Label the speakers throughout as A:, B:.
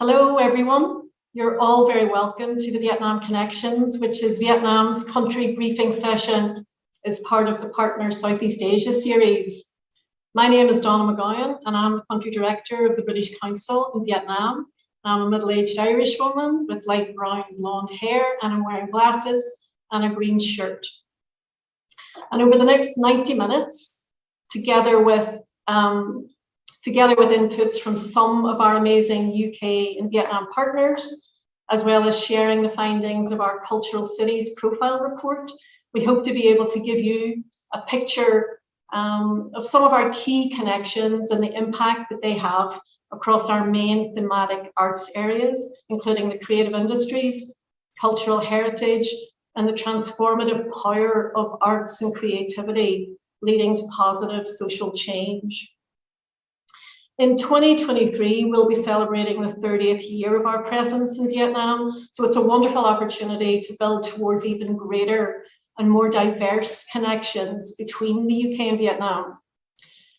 A: Hello, everyone. You're all very welcome to the Vietnam Connections, which is Vietnam's country briefing session as part of the Partner Southeast Asia series. My name is Donna McGowan, and I'm the country director of the British Council in Vietnam. I'm a middle-aged Irish woman with light brown blonde hair, and I'm wearing glasses and a green shirt. And over the next 90 minutes, together with inputs from some of our amazing UK and Vietnam partners, as well as sharing the findings of our Cultural Cities Profile Report, we hope to be able to give you a picture of some of our key connections and the impact that they have across our main thematic arts areas, including the creative industries, cultural heritage, and the transformative power of arts and creativity, leading to positive social change. In 2023, we'll be celebrating the 30th year of our presence in Vietnam, so it's a wonderful opportunity to build towards even greater and more diverse connections between the UK and Vietnam.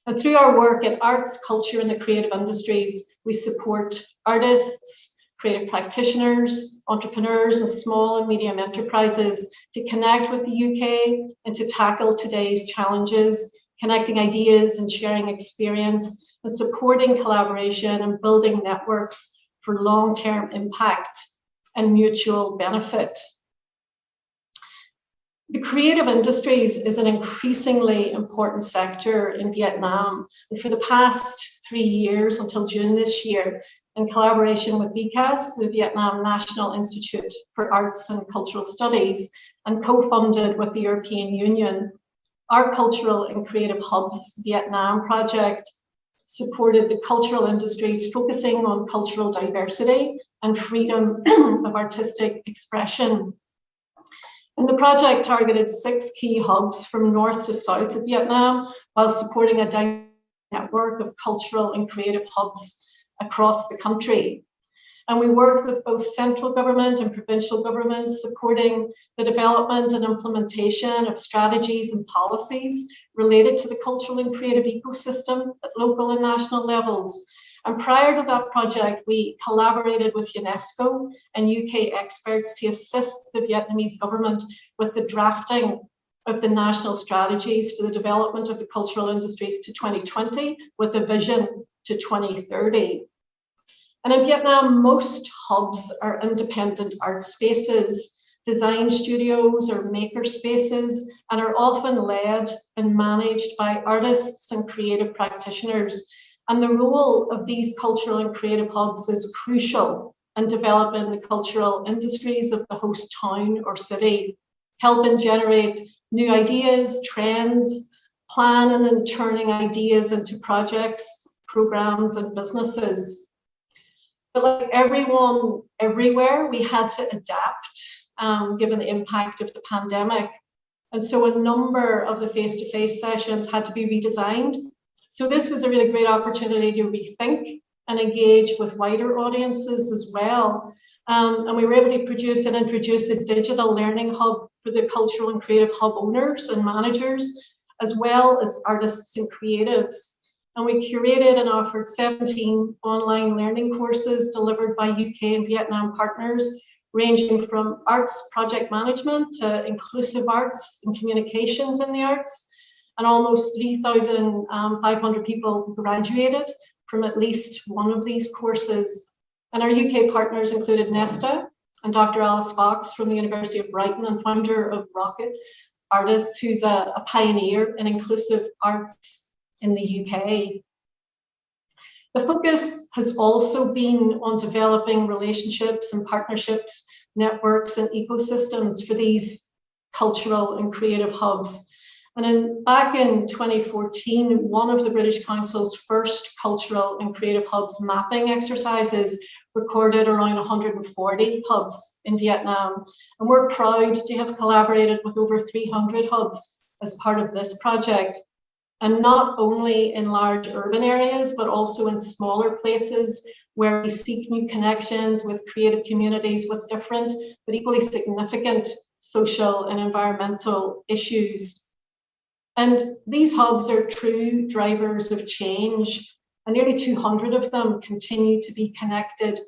A: And through our work in arts, culture, and the creative industries, we support artists, creative practitioners, entrepreneurs, and small and medium enterprises to connect with the UK and to tackle today's challenges, connecting ideas and sharing experience, and supporting collaboration and building networks for long-term impact and mutual benefit. The creative industries is an increasingly important sector in Vietnam. And for the past 3 years until June this year, in collaboration with VCAS, the Vietnam National Institute for Arts and Cultural Studies, and co-funded with the European Union, our Cultural and Creative Hubs Vietnam project supported the cultural industries focusing on cultural diversity and freedom of artistic expression. And the project targeted 6 key hubs from north to south of Vietnam, while supporting a diverse network of cultural and creative hubs across the country. And we worked with both central government and provincial governments, supporting the development and implementation of strategies and policies related to the cultural and creative ecosystem at local and national levels. And prior to that project, we collaborated with UNESCO and UK experts to assist the Vietnamese government with the drafting of the national strategies for the development of the cultural industries to 2020, with a vision to 2030. And in Vietnam, most hubs are independent art spaces, design studios or maker spaces, and are often led and managed by artists and creative practitioners. And the role of these cultural and creative hubs is crucial in developing the cultural industries of the host town or city, helping generate new ideas, trends, plan and then turning ideas into projects, programs, and businesses. But like everyone, everywhere, we had to adapt given the impact of the pandemic. And so a number of the face-to-face sessions had to be redesigned. So this was a really great opportunity to rethink and engage with wider audiences as well. And we were able to produce and introduce a digital learning hub for the cultural and creative hub owners and managers, as well as artists and creatives. And we curated and offered 17 online learning courses delivered by UK and Vietnam partners, ranging from arts project management to inclusive arts and communications in the arts. And almost 3,500 people graduated from at least one of these courses. And our UK partners included Nesta and Dr. Alice Fox from the University of Brighton and founder of Rocket Artists, who's a pioneer in inclusive arts in the UK. The focus has also been on developing relationships and partnerships, networks and ecosystems for these cultural and creative hubs. And back in 2014, one of the British Council's first cultural and creative hubs mapping exercises recorded around 140 hubs in Vietnam. And we're proud to have collaborated with over 300 hubs as part of this project. And not only in large urban areas, but also in smaller places where we seek new connections with creative communities with different but equally significant social and environmental issues. And these hubs are true drivers of change, and nearly 200 of them continue to be connected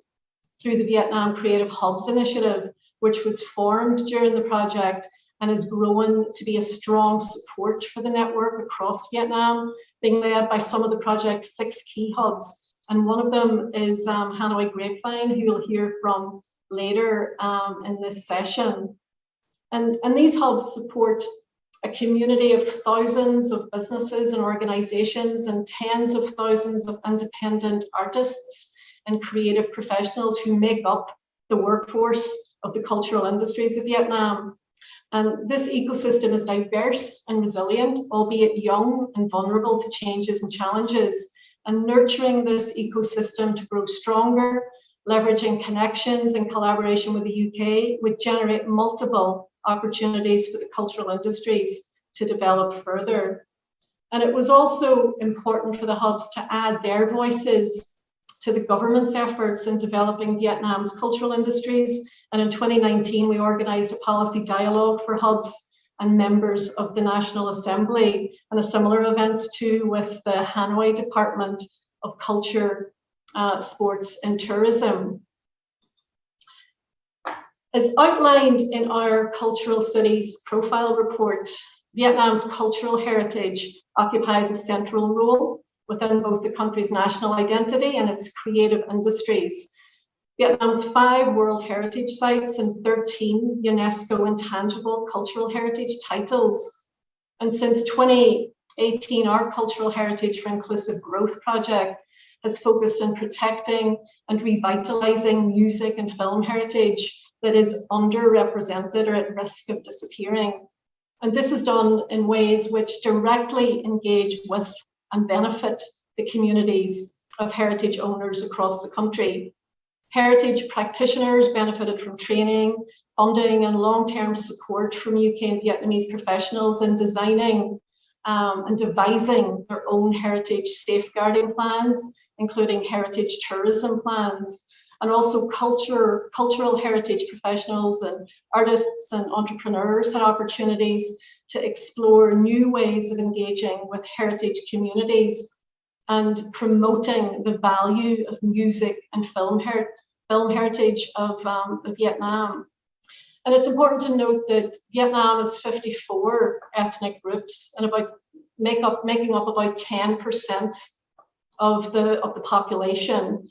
A: through the Vietnam Creative Hubs initiative, which was formed during the project and has grown to be a strong support for the network across Vietnam, being led by some of the project's 6 key hubs. And one of them is Hanoi Grapevine, who you'll hear from later in this session. And these hubs support a community of thousands of businesses and organizations and tens of thousands of independent artists and creative professionals who make up the workforce of the cultural industries of Vietnam. And this ecosystem is diverse and resilient, albeit young and vulnerable to changes and challenges. And nurturing this ecosystem to grow stronger, leveraging connections and collaboration with the UK would generate multiple opportunities for the cultural industries to develop further. And it was also important for the hubs to add their voices to the government's efforts in developing Vietnam's cultural industries. And in 2019, we organized a policy dialogue for hubs and members of the National Assembly, and a similar event too with the Hanoi Department of Culture, Sports and Tourism. As outlined in our Cultural Cities Profile Report, Vietnam's cultural heritage occupies a central role within both the country's national identity and its creative industries. Vietnam's 5 World Heritage Sites and 13 UNESCO Intangible Cultural Heritage titles. And since 2018, our Cultural Heritage for Inclusive Growth project has focused on protecting and revitalizing music and film heritage that is underrepresented or at risk of disappearing. And this is done in ways which directly engage with and benefit the communities of heritage owners across the country. Heritage practitioners benefited from training, funding and long-term support from UK and Vietnamese professionals in designing and devising their own heritage safeguarding plans, including heritage tourism plans. And also cultural heritage professionals and artists and entrepreneurs had opportunities to explore new ways of engaging with heritage communities and promoting the value of music and film heritage of Vietnam. And it's important to note that Vietnam has 54 ethnic groups and making up about 10% of the population.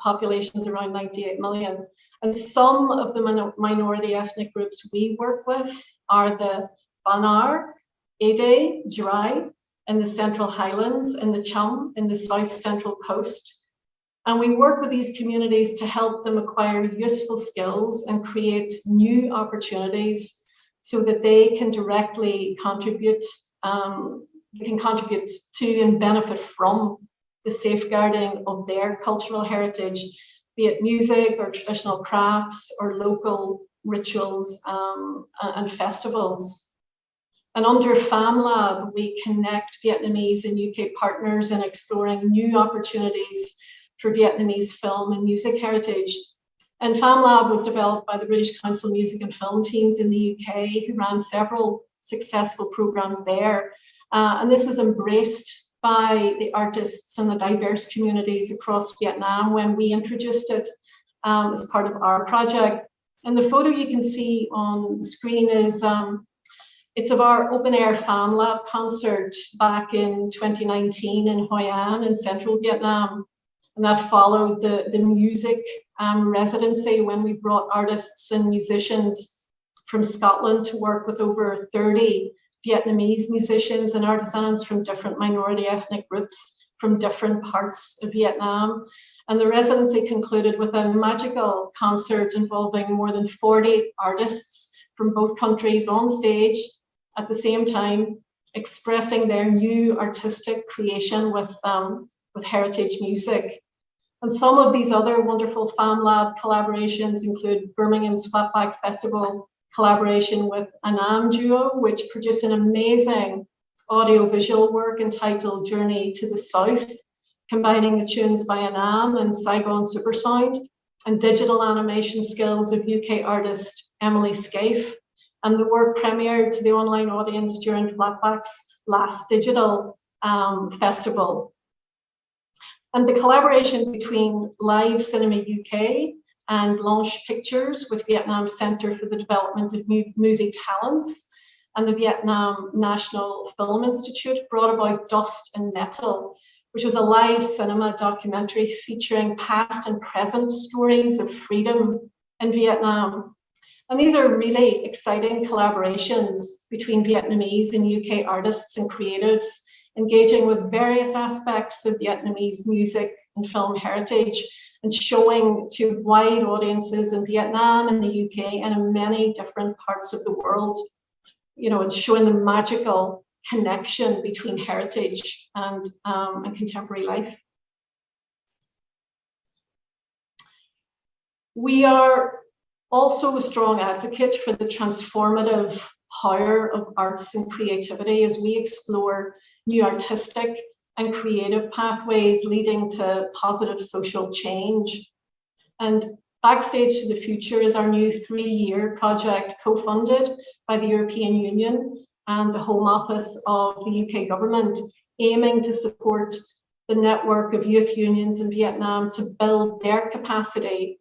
A: Population is around 98 million. And some of the minority ethnic groups we work with are the Banar, Ede, Drai in the Central Highlands, and the Chum in the South Central Coast. And we work with these communities to help them acquire useful skills and create new opportunities so that they can directly contribute, to and benefit from the safeguarding of their cultural heritage, be it music or traditional crafts or local rituals and festivals. And under FamLab, we connect Vietnamese and UK partners in exploring new opportunities for Vietnamese film and music heritage. And FamLab was developed by the British Council Music and Film teams in the UK, who ran several successful programs there. And this was embraced by the artists and the diverse communities across Vietnam when we introduced it as part of our project. And the photo you can see on the screen is it's of our open air FamLab concert back in 2019 in Hoi An in central Vietnam. And that followed the music residency when we brought artists and musicians from Scotland to work with over 30 Vietnamese musicians and artisans from different minority ethnic groups from different parts of Vietnam. And the residency concluded with a magical concert involving more than 40 artists from both countries on stage at the same time, expressing their new artistic creation with heritage music. And some of these other wonderful FamLab collaborations include Birmingham's Flatback Festival collaboration with Annam Duo, which produced an amazing audio-visual work entitled Journey to the South, combining the tunes by Annam and Saigon Supersound and digital animation skills of UK artist Emily Scaife. And the work premiered to the online audience during Flatback's last digital festival. And the collaboration between Live Cinema UK and Blanche Pictures with Vietnam Center for the Development of Movie Talents and the Vietnam National Film Institute brought about Dust and Metal, which was a live cinema documentary featuring past and present stories of freedom in Vietnam. And these are really exciting collaborations between Vietnamese and UK artists and creatives, engaging with various aspects of Vietnamese music and film heritage and showing to wide audiences in Vietnam and the UK and in many different parts of the world, and showing the magical connection between heritage and contemporary life. We are also a strong advocate for the transformative power of arts and creativity as we explore new artistic and creative pathways leading to positive social change. And Backstage to the Future is our new 3-year project co-funded by the European Union and the Home Office of the UK government, aiming to support the network of youth unions in Vietnam to build their capacity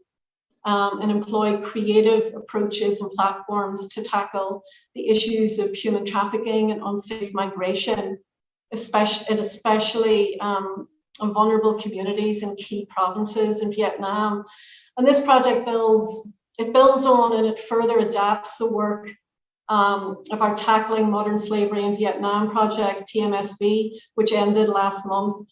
A: and employ creative approaches and platforms to tackle the issues of human trafficking and unsafe migration, especially in vulnerable communities in key provinces in Vietnam. And this project builds on and it further adapts the work of our Tackling Modern Slavery in Vietnam project, TMSB, which ended last month,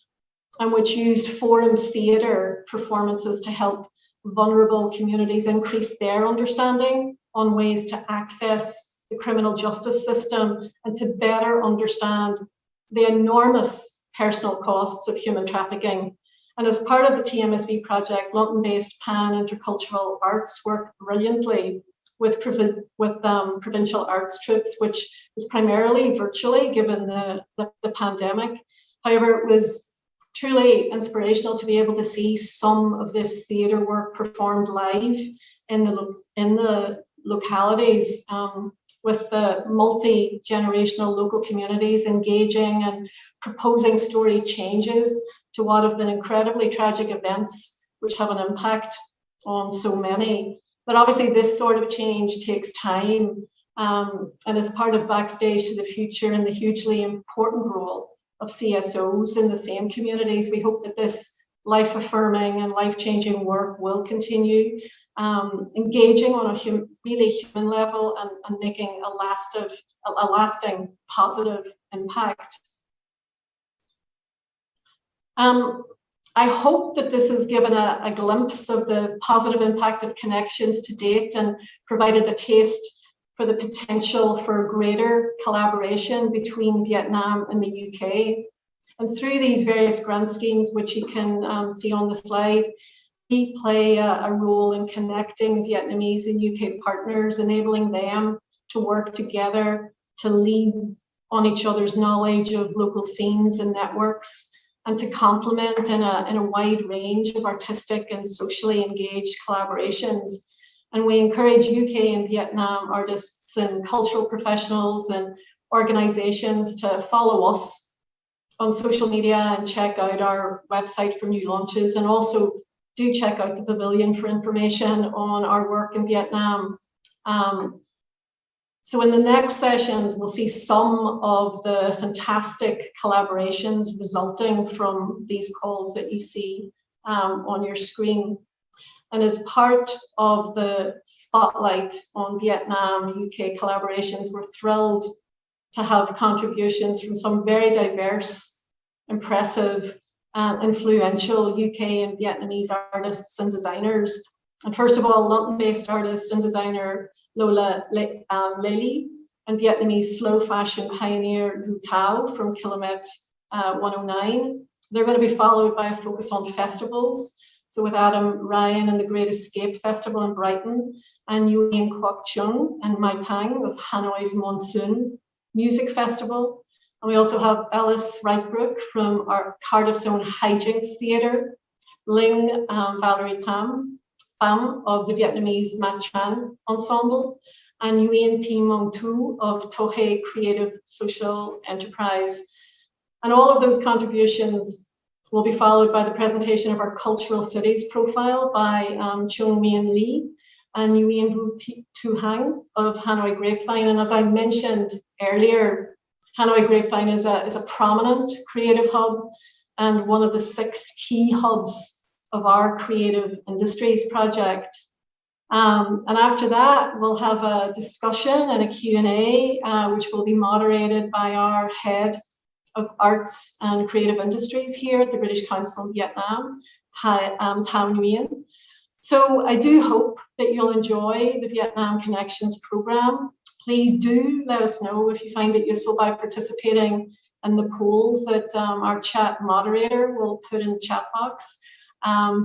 A: and which used Forum's theatre performances to help vulnerable communities increase their understanding on ways to access the criminal justice system and to better understand the enormous personal costs of human trafficking. And as part of the TMSB project, London-based Pan Intercultural Arts worked brilliantly with provincial arts troupes, which was primarily virtually given the pandemic. However, it was truly inspirational to be able to see some of this theatre work performed live in the localities with the multi-generational local communities engaging and proposing story changes to what have been incredibly tragic events which have an impact on so many. But obviously this sort of change takes time, and as part of Backstage to the Future and the hugely important role of CSOs in the same communities, we hope that this life-affirming and life-changing work will continue, engaging on a really human level and making a lasting positive impact. I hope that this has given a glimpse of the positive impact of Connections to date and provided a taste for the potential for greater collaboration between Vietnam and the UK. And through these various grant schemes, which you can see on the slide, we play a role in connecting Vietnamese and UK partners, enabling them to work together to lean on each other's knowledge of local scenes and networks, and to complement in a wide range of artistic and socially engaged collaborations. And we encourage UK and Vietnam artists and cultural professionals and organizations to follow us on social media and check out our website for new launches, and also do check out the pavilion for information on our work in Vietnam. So in the next sessions, we'll see some of the fantastic collaborations resulting from these calls that you see on your screen. And as part of the spotlight on Vietnam UK collaborations, we're thrilled to have contributions from some very diverse, impressive, and influential UK and Vietnamese artists and designers. And first of all, London-based artist and designer Lola, Lely, and Vietnamese slow fashion pioneer Lu Tao from Kilomet 109. They're going to be followed by a focus on festivals. So with Adam Ryan and the Great Escape Festival in Brighton, and Nguyen Quoc Chung and Mai Thang of Hanoi's Monsoon Music Festival. And we also have Ellis Wrightbrook from our Cardiff's own Hijinks Theatre, Ling Valerie Pham of the Vietnamese Mat Chan Ensemble, and Nguyen Thi Mong Tu of Tohei Creative Social Enterprise. And all of those contributions will be followed by the presentation of our cultural cities profile by Chung Mien Lee and Nguyen Vu Tu Hang of Hanoi Grapevine. And as I mentioned earlier, Hanoi Grapevine is a prominent creative hub and one of the 6 key hubs of our creative industries project. And after that, we'll have a discussion and a Q&A, which will be moderated by our head of arts and creative industries here at the British Council in Vietnam, Thang Nguyen. So I do hope that you'll enjoy the Vietnam Connections program. Please do let us know if you find it useful by participating in the polls that our chat moderator will put in the chat box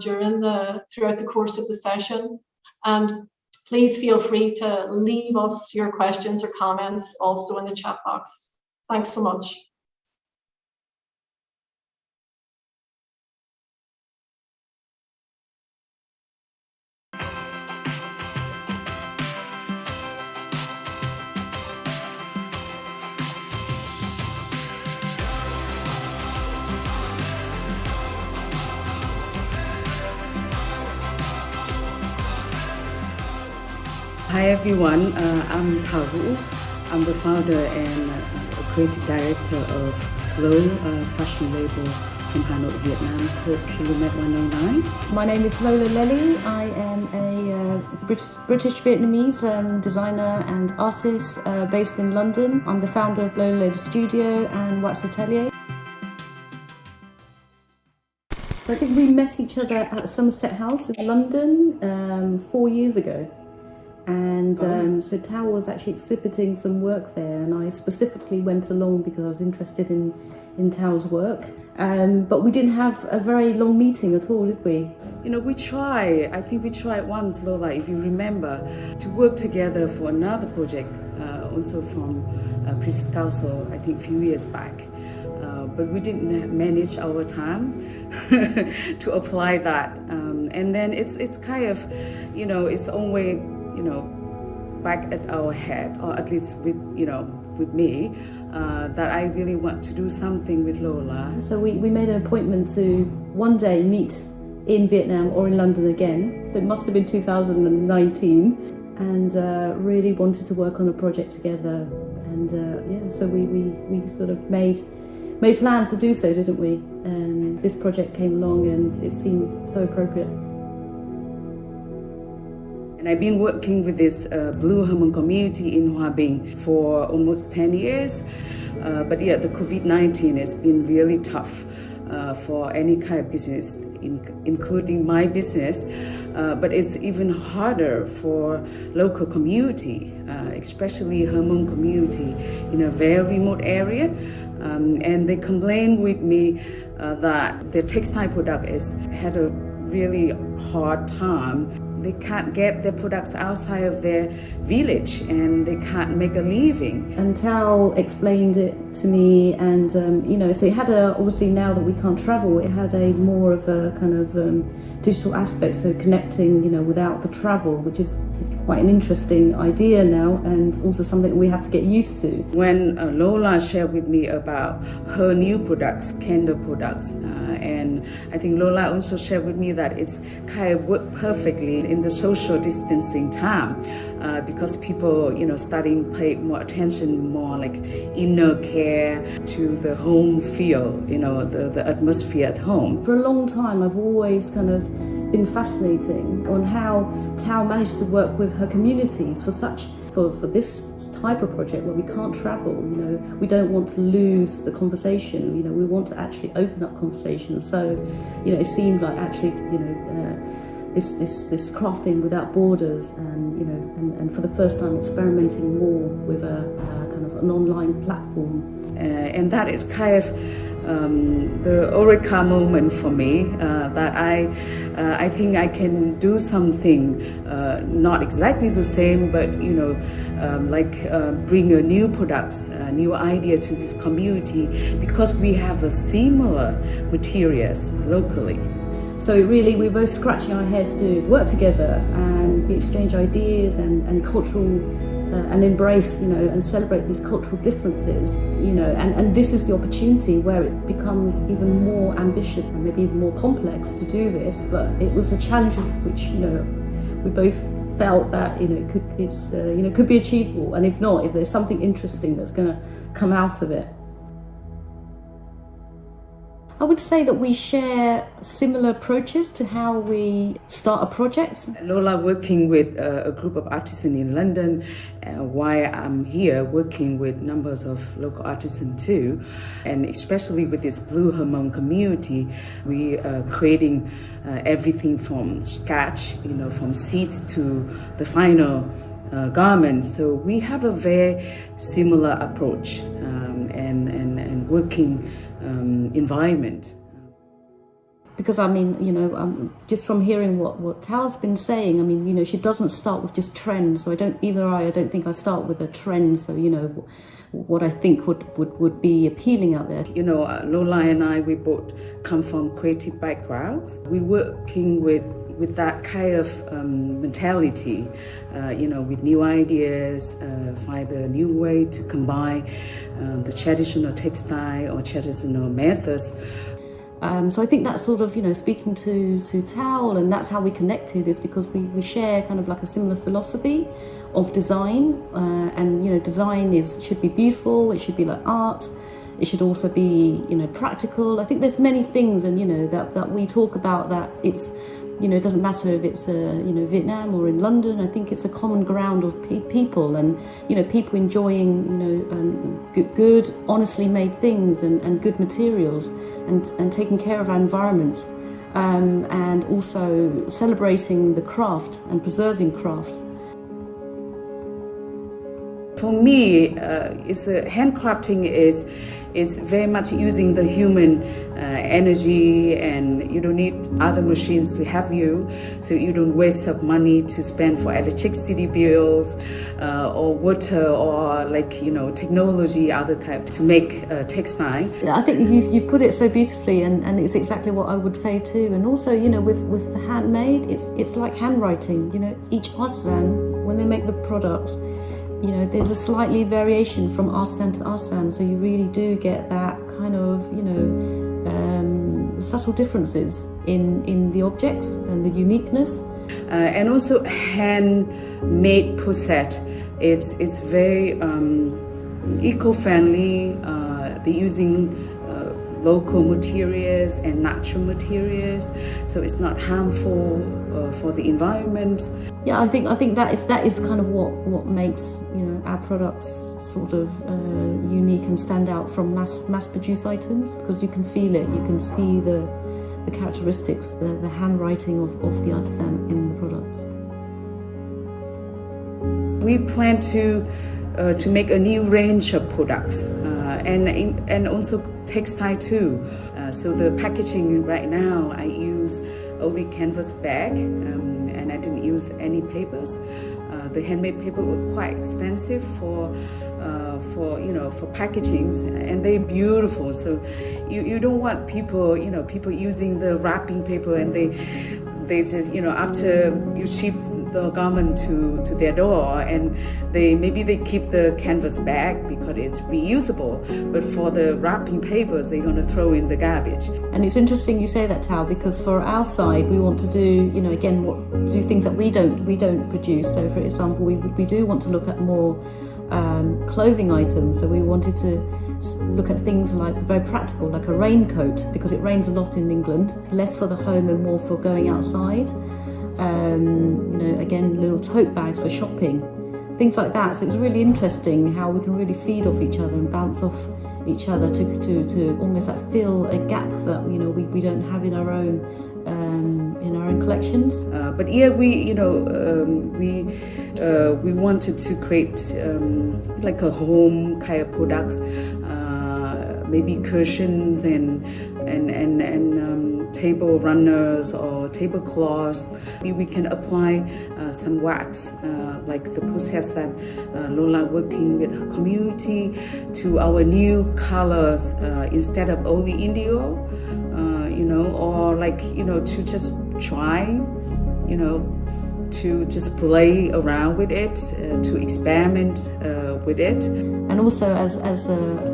A: throughout the course of the session. And please feel free to leave us your questions or comments also in the chat box. Thanks so much.
B: Hi everyone, I'm Thảo Vũ. I'm the founder and creative director of Slow, fashion label from Hanoi, Vietnam, called Kilometer 109.
C: My name is Lola Lely. I am a British Vietnamese designer and artist based in London. I'm the founder of Lola Studio and Wax Atelier. So I think we met each other at Somerset House in London 4 years ago. And so Tao was actually exhibiting some work there, and I specifically went along because I was interested in Tao's work. But we didn't have a very long meeting at all, did we?
B: You know, I think we tried once, Lola, if you remember, to work together for another project, also from British Council, I think a few years back. But we didn't manage our time to apply that. And then it's kind of, you know, it's always, you know, back at our head, or at least with me, that I really want to do something with Lola.
C: So we made an appointment to one day meet in Vietnam or in London again. It must have been 2019, and really wanted to work on a project together. And yeah, so we sort of made plans to do so, didn't we? And this project came along and it seemed so appropriate.
B: And I've been working with this Blue Hmong community in Hoa Binh for almost 10 years. But yeah, the COVID-19 has been really tough for any kind of business, including my business. But it's even harder for local community, especially Hmong community in a very remote area. And they complain with me that their textile product has had a really hard time. They can't get their products outside of their village and they can't make a living.
C: And Tao explained it to me, and you know, so it had obviously now that we can't travel, it had a more of a kind of digital aspect, so connecting, you know, without the travel, which is quite an interesting idea now, and also something we have to get used to.
B: When Lola shared with me about her new products, candle products, and I think Lola also shared with me that it's kind of worked perfectly in the social distancing time, because people, you know, starting to pay more attention, more like inner care to the home feel, you know, the atmosphere at home.
C: For a long time, I've always kind of been fascinating on how Tao managed to work with her communities for this type of project where we can't travel. You know, we don't want to lose the conversation. You know, we want to actually open up conversations. So, you know, it seemed like actually, you know, this crafting without borders, and you know, and for the first time experimenting more with a kind of an online platform.
B: And that is kind of the eureka moment for me, that I think I can do something not exactly the same, but you know, bring a new products, new idea to this community, because we have a similar materials locally.
C: So really, we're both scratching our heads to work together and we exchange ideas and cultural and embrace, and celebrate these cultural differences, and this is the opportunity where it becomes even more ambitious and maybe even more complex to do this. But it was a challenge which, we both felt that, could be achievable, and if not, if there's something interesting that's going to come out of it. I would say that we share similar approaches to how we start a project.
B: Lola working with a group of artisans in London, while I'm here working with numbers of local artisans too, and especially with this Blue Hormone community, we are creating everything from scratch, from seeds to the final garment. So we have a very similar approach and working environment.
C: Because just from hearing what Tao's been saying, she doesn't start with just trends. So I don't think I start with a trend. So what I think would be appealing out there.
B: Lola and I, we both come from creative backgrounds. We're working with that kind of mentality, with new ideas, find a new way to combine the traditional textile or traditional methods.
C: So I think that's sort of, speaking to Tao, and that's how we connected, is because we share kind of like a similar philosophy of design, and design should be beautiful, it should be like art, it should also be practical. I think there's many things, and that we talk about, that it's it doesn't matter if it's Vietnam or in London. I think it's a common ground of people, and people enjoying good, honestly made things and good materials, and taking care of our environment, and also celebrating the craft and preserving craft.
B: For me, handcrafting is very much using the human energy, and you don't need other machines to have you, so you don't waste up money to spend for electricity bills or water or technology, other type to make textile.
C: I think you've put it so beautifully, and it's exactly what I would say too. And also, with the handmade, it's like handwriting. Each artisan, when they make the products, there's a slightly variation from artisan to artisan, so you really do get that kind of, subtle differences in the objects and the uniqueness.
B: And also handmade poset, it's very eco-friendly. They're using local materials and natural materials, so it's not harmful for the environment.
C: Yeah, I think that is kind of what makes our products sort of unique and stand out from mass-produced items, because you can feel it, you can see the characteristics, the handwriting of the artisan in the products.
B: We plan to make a new range of products, and also textile too. So the packaging right now, I use only canvas bag, and I didn't use any papers. The handmade paper were quite expensive for packagings, and they're beautiful. So you don't want people using the wrapping paper, and they just after you ship the garment to their door, and they keep the canvas bag because it's reusable, but for the wrapping papers they're going to throw in the garbage.
C: And it's interesting you say that, Tao, because for our side we want to do do things that we don't produce. So for example, we do want to look at more clothing items. So we wanted to look at things like very practical, like a raincoat, because it rains a lot in England, less for the home and more for going outside. Again, little tote bags for shopping, things like that. So it's really interesting how we can really feed off each other and bounce off each other to almost like fill a gap that we don't have in our own collections.
B: But yeah, we wanted to create like a home kind of products, maybe cushions and table runners or tablecloths. We can apply some wax, like the process that Lola working with her community, to our new colors instead of only indigo, or to just try, to just play around with it, to experiment with it.
C: And also, as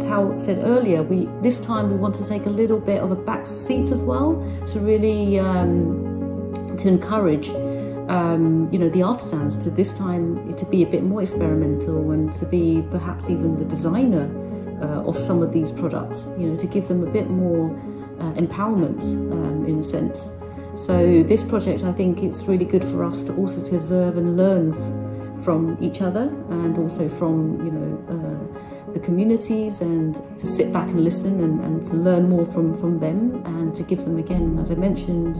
C: Tao said earlier, this time we want to take a little bit of a back seat as well, to really to encourage the artisans to this time to be a bit more experimental and to be perhaps even the designer of some of these products, to give them a bit more empowerment in a sense. So this project, I think it's really good for us to also to observe and learn from each other, and also from the communities, and to sit back and listen and to learn more from them, and to give them, again, as I mentioned,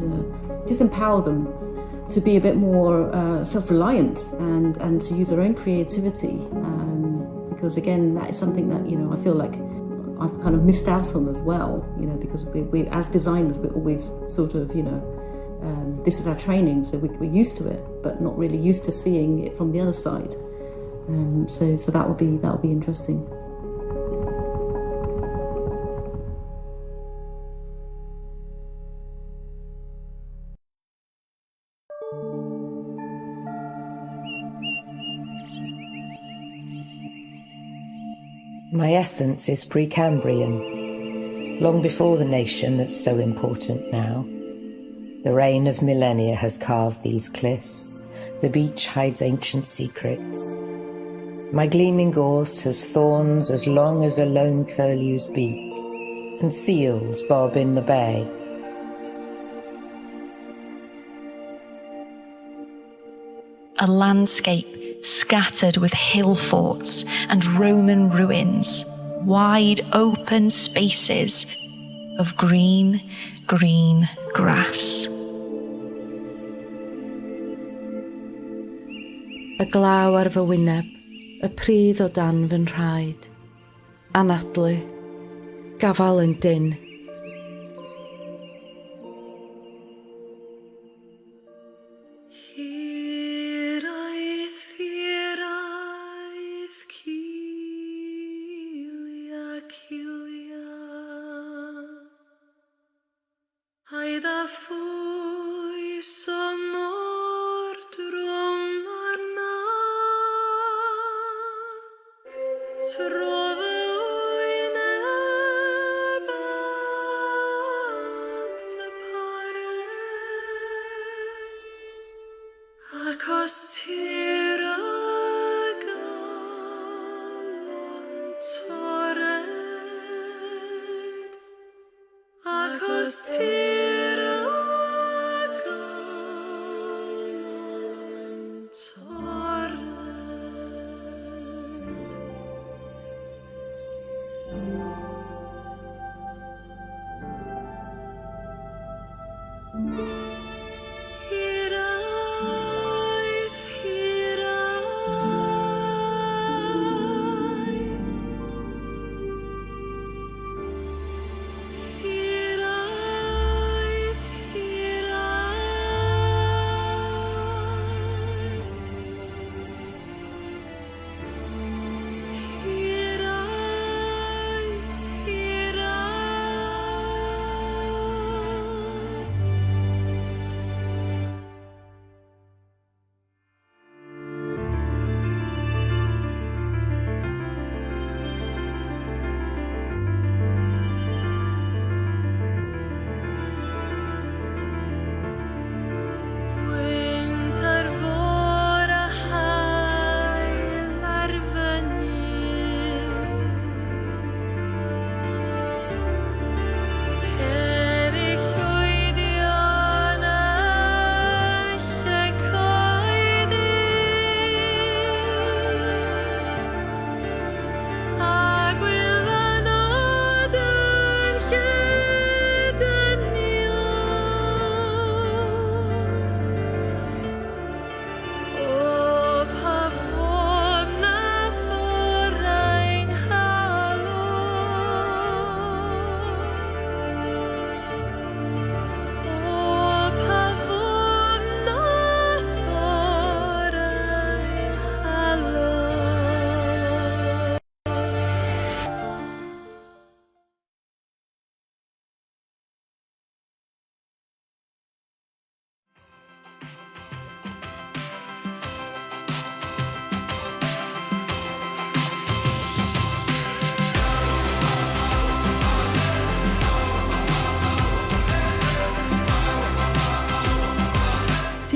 C: just empower them to be a bit more self-reliant and to use their own creativity, because again, that is something that I feel like I've kind of missed out on as well, because we as designers, we're always sort of this is our training, so we're used to it, but not really used to seeing it from the other side. So that will be interesting.
D: My essence is Precambrian, long before the nation that's so important now. The reign of millennia has carved these cliffs. The beach hides ancient secrets. My gleaming gorse has thorns as long as a lone curlew's beak, and seals bob in the bay.
E: A landscape scattered with hill forts and Roman ruins, wide open spaces of green grass.
F: Y glaw ar fy wyneb, y pridd o dan fy nhraed. Anadlu, gafal yn dyn.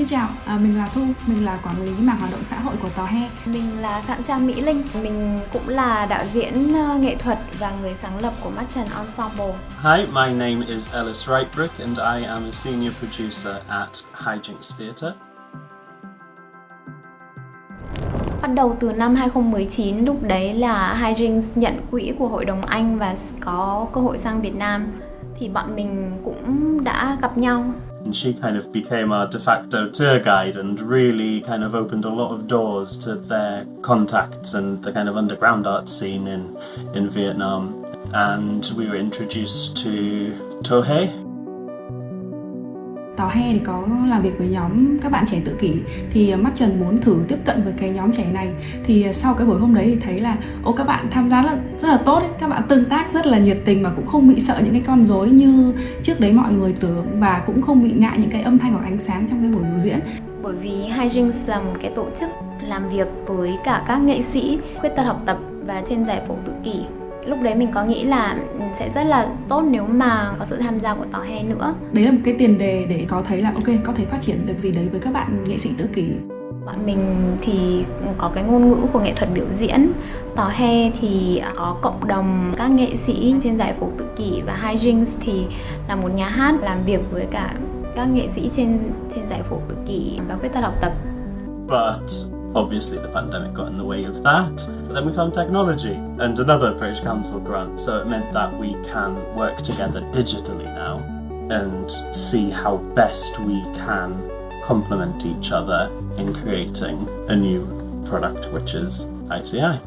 G: Xin chào, mình là Thu, mình là quản lý mảng hoạt động xã hội của Tòa He.
H: Mình là Phạm Trang Mỹ Linh, mình cũng là đạo diễn nghệ thuật và người sáng lập của Mắt Trần Ensemble.
I: Hi, my name is Ellis Wrightbrook and I am a senior producer at Highlands Theatre.
H: Bắt đầu từ năm 2019, lúc đấy là Highlands nhận quỹ của Hội đồng Anh và có cơ hội sang Việt Nam. Thì bọn mình cũng đã gặp nhau.
I: And she kind of became our de facto tour guide and really kind of opened a lot of doors to their contacts and the kind of underground art scene in Vietnam. And we were introduced to He.
G: Tòa He thì có làm việc với nhóm các bạn trẻ tự kỷ, thì Mắt Trần muốn thử tiếp cận với cái nhóm trẻ này. Thì sau cái buổi hôm đấy thì thấy là các bạn tham gia rất là tốt ấy. Các bạn tương tác rất là nhiệt tình mà cũng không bị sợ những cái con rối như trước đấy mọi người tưởng, và cũng không bị ngại những cái âm thanh hoặc ánh sáng trong cái buổi biểu diễn.
H: Bởi vì Highlands là một cái tổ chức làm việc với cả các nghệ sĩ khuyết tật học tập và trên giải phẫu tự kỷ. Lúc đấy mình có nghĩ là sẽ rất là tốt nếu mà có sự tham gia của Tòa He nữa.
G: Đấy là một cái tiền đề để có thấy là có thể phát triển được gì đấy với các bạn nghệ sĩ tự kỷ.
H: Bọn mình thì có cái ngôn ngữ của nghệ thuật biểu diễn. Tòa He thì có cộng đồng các nghệ sĩ trên giải phẫu tự kỷ, và Highlands thì là một nhà hát làm việc với cả các nghệ sĩ trên giải phẫu tự kỷ và khuyết tật học tập.
I: But obviously the pandemic got in the way of that. Then we found technology and another British Council grant, so it meant that we can work together digitally now and see how best we can complement each other in creating a new product, which is ICI.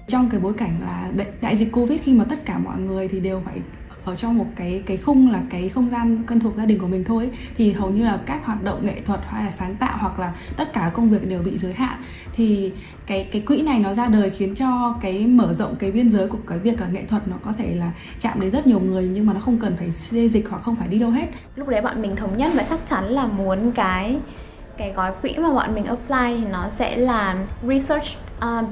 G: Trong cái bối cảnh là đại dịch Covid, khi mà tất cả mọi người thì đều phải ở trong một cái khung là cái không gian quen thuộc gia đình của mình thôi ấy, thì hầu như là các hoạt động nghệ thuật hay là sáng tạo hoặc là tất cả công việc đều bị giới hạn. Thì cái quỹ này nó ra đời khiến cho cái mở rộng cái biên giới của cái việc là nghệ thuật nó có thể là chạm đến rất nhiều người, nhưng mà nó không cần phải xê dịch hoặc không phải đi đâu hết.
H: Lúc đấy bọn mình thống nhất và chắc chắn là muốn cái gói quỹ mà bọn mình apply thì nó sẽ là research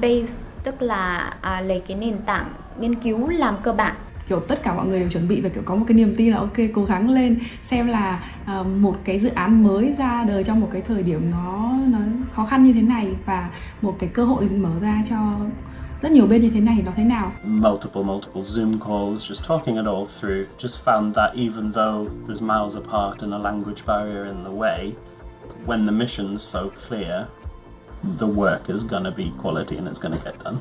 H: based, tức là lấy cái nền tảng nghiên cứu làm cơ bản.
G: Kiểu tất cả mọi người đều chuẩn bị và kiểu có một cái niềm tin là cố gắng lên, xem là một cái dự án mới ra đời trong một cái thời điểm nó khó khăn như thế này, và một cái cơ hội mở ra cho rất nhiều bên như thế này thì nó thế nào.
I: Multiple Zoom calls, just talking it all through, just found that even though there's miles apart and a language barrier in the way, when the mission's so clear, the work is gonna be quality and it's gonna get done.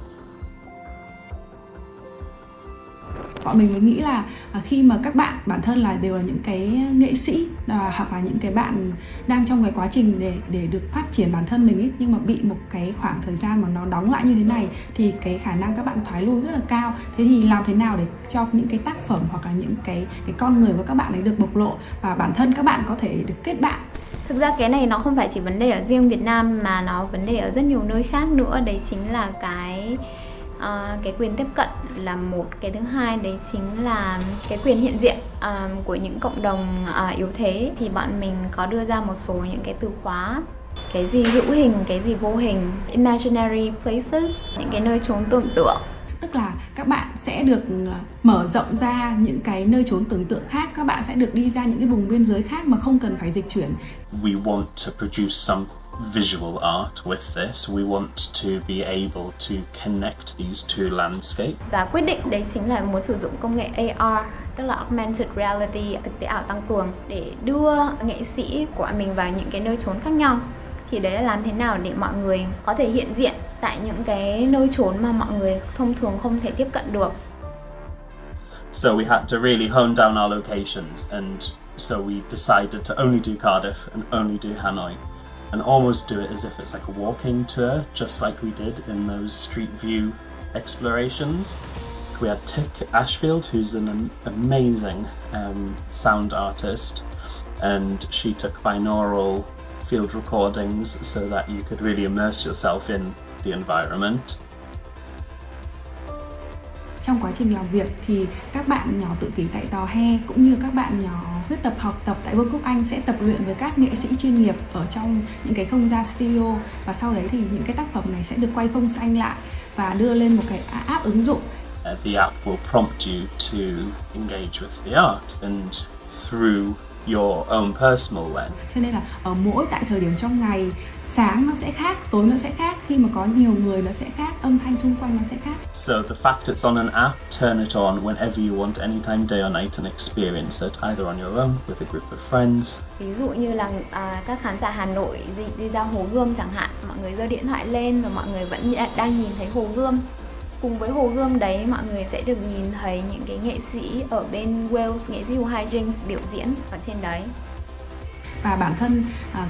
G: Bọn mình mới nghĩ là khi mà các bạn bản thân là đều là những cái nghệ sĩ hoặc là những cái bạn đang trong cái quá trình để được phát triển bản thân mình ấy, nhưng mà bị một cái khoảng thời gian mà nó đóng lại như thế này thì cái khả năng các bạn thoái lui rất là cao. Thế thì làm thế nào để cho những cái tác phẩm hoặc là những cái con người của các bạn ấy được bộc lộ và bản thân các bạn có thể được kết bạn.
H: Thực ra cái này nó không phải chỉ vấn đề ở riêng Việt Nam mà nó vấn đề ở rất nhiều nơi khác nữa. Đấy chính là cái quyền tiếp cận là một, cái thứ hai đấy chính là cái quyền hiện diện của những cộng đồng yếu thế. Thì bọn mình có đưa ra một số những cái từ khóa, cái gì hữu hình, cái gì vô hình, imaginary places, những cái nơi chốn tưởng tượng.
G: Tức là các bạn sẽ được mở rộng ra những cái nơi chốn tưởng tượng khác, các bạn sẽ được đi ra những cái vùng biên giới khác mà không cần phải dịch chuyển.
I: We want to produce some visual art with this. We want to be able to connect these two landscapes.
H: Và quyết định đấy chính là muốn sử dụng công nghệ AR, tức là Augmented Reality, thực tế ảo tăng cường, để đưa nghệ sĩ của mình vào những cái nơi chốn khác nhau. Thì đấy là làm thế nào để mọi người có thể hiện diện tại những cái nơi chốn mà mọi người thông thường không thể tiếp cận được.
I: So we had to really hone down our locations, and so we decided to only do Cardiff and only do Hanoi, and almost do it as if it's like a walking tour, just like we did in those street view explorations. We had Tick Ashfield, who's an amazing sound artist, and she took binaural field recordings so that you could really immerse yourself in the environment.
G: Trong quá trình làm việc thì các bạn nhỏ tự kỷ tại Tòa He cũng như các bạn nhỏ khuyết tật học tập tại Vương quốc Anh sẽ tập luyện với các nghệ sĩ chuyên nghiệp ở trong những cái không gian studio, và sau đấy thì những cái tác phẩm này sẽ được quay phông xanh lại và đưa lên một cái app ứng dụng
I: the app will prompt you to engage with the art and through your own personal lens.
G: Cho nên là ở mỗi tại thời điểm trong ngày, sáng nó sẽ khác, tối nó sẽ khác, khi mà có nhiều người nó sẽ khác, âm thanh xung quanh nó sẽ khác.
I: So the fact it's on an app, turn it on whenever you want, anytime, day or night, and experience it either on your own with a group of friends.
H: Ví dụ như là các khán giả Hà Nội đi ra Hồ Gươm chẳng hạn, mọi người giơ điện thoại lên và mọi người vẫn đang nhìn thấy Hồ Gươm. Cùng với Hồ Gươm đấy, mọi người sẽ được nhìn thấy những cái nghệ sĩ ở bên Wales, nghệ sĩ Highlands biểu diễn ở trên đấy.
G: Và bản thân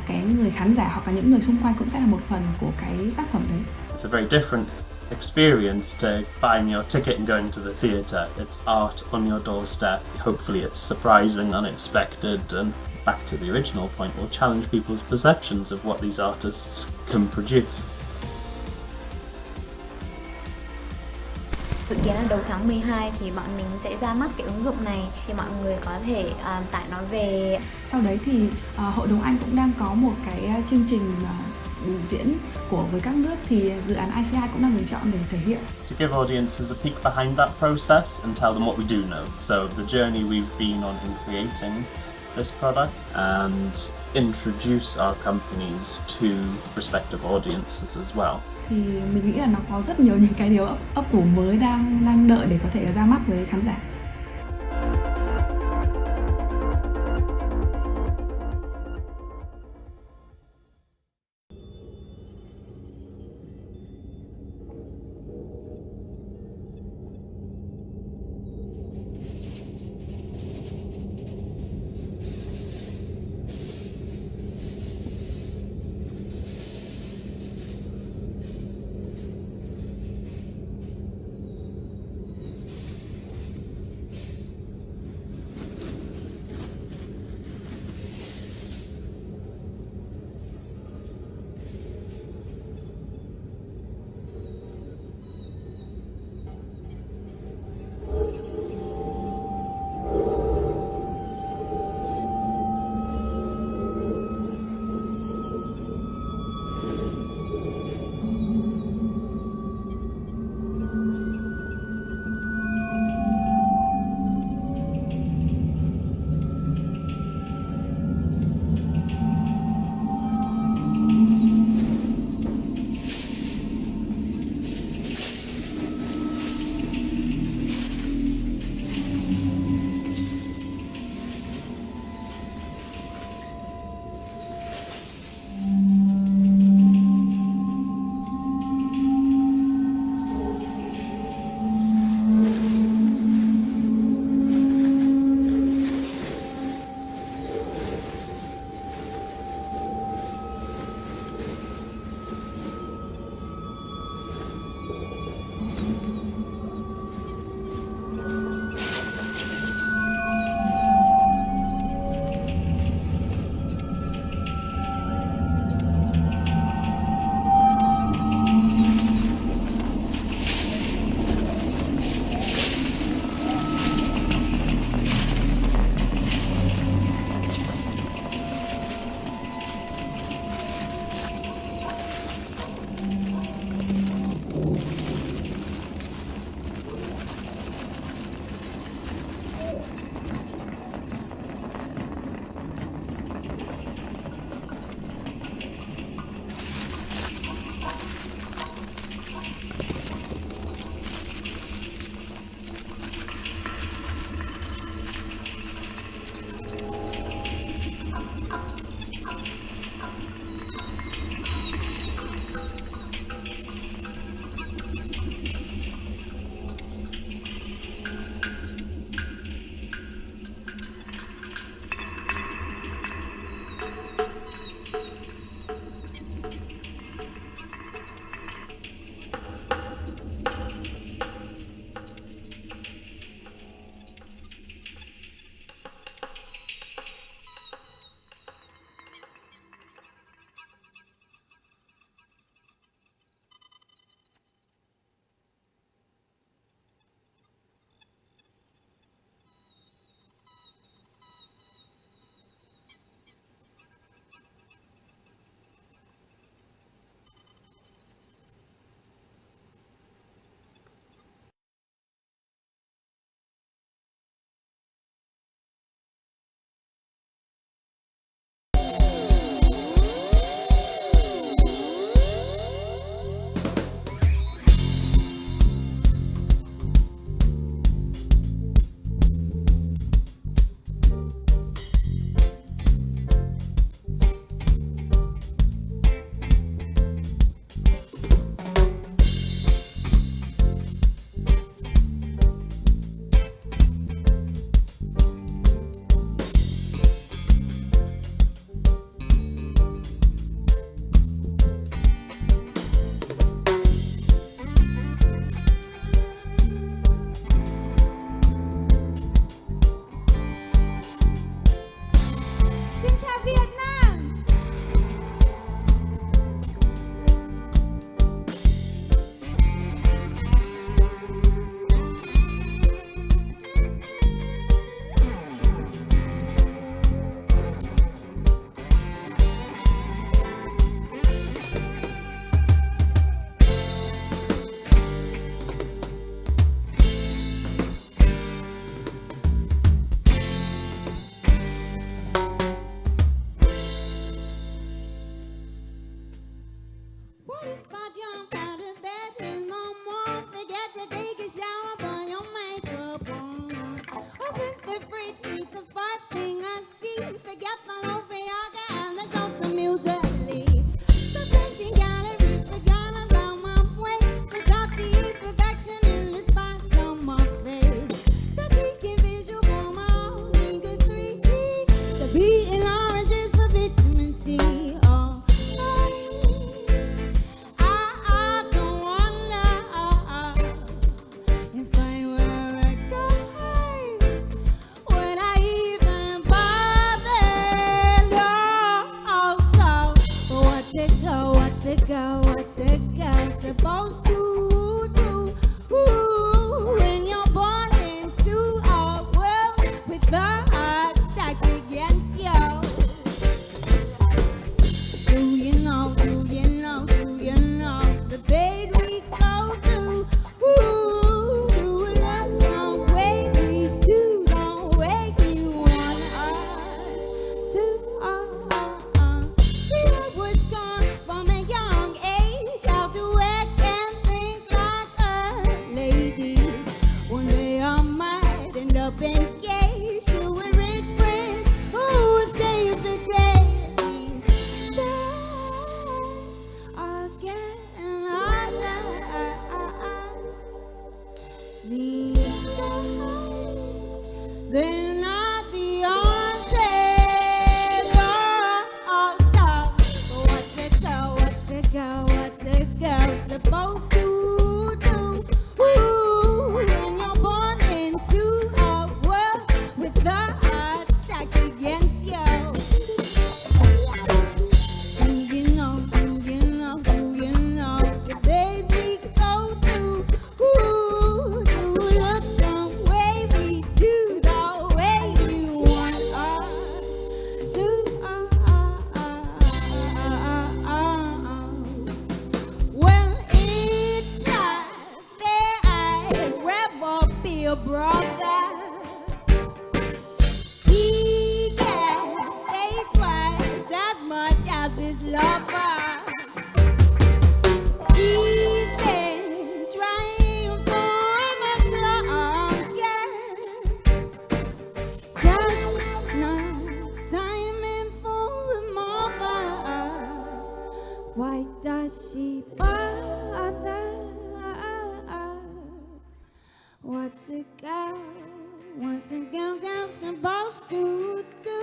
G: cái người khán giả hoặc là những người xung quanh cũng sẽ là một phần của cái tác phẩm đấy.
I: It's a very different experience to buying your ticket and going to the theatre. It's art on your doorstep. Hopefully it's surprising, unexpected, and back to the original point, will challenge people's perceptions of what these artists can produce.
H: Dự kiến là đầu tháng 12 thì bọn mình sẽ ra mắt cái ứng dụng này, thì mọi người có thể tải nó về.
G: Sau đấy thì Hội đồng Anh cũng đang có một cái chương trình biểu diễn với các nước, thì dự án ICI cũng đang lựa chọn để thể hiện.
I: To give audiences a peek behind that process and tell them what we do know. So the journey we've been on in creating this product and introduce our companies to prospective audiences as well.
G: Thì mình nghĩ là nó có rất nhiều những cái điều ấp ủ mới đang đợi để có thể ra mắt với khán giả.
J: vacation with rich friends who save the day. These days are getting harder. These days, they're not the answer. Oh, so what's a girl supposed to do? Ooh, when you're born into a world with the odds stacked against you. Do you know the baby go through? Ooh, do look the way we do, the way you want us to. Well, it's not that I'd rather be a brother. He gets paid twice as much as his lover. She's been trying for much longer, just not timing for a mother. Why does she bother? What's a girl supposed to do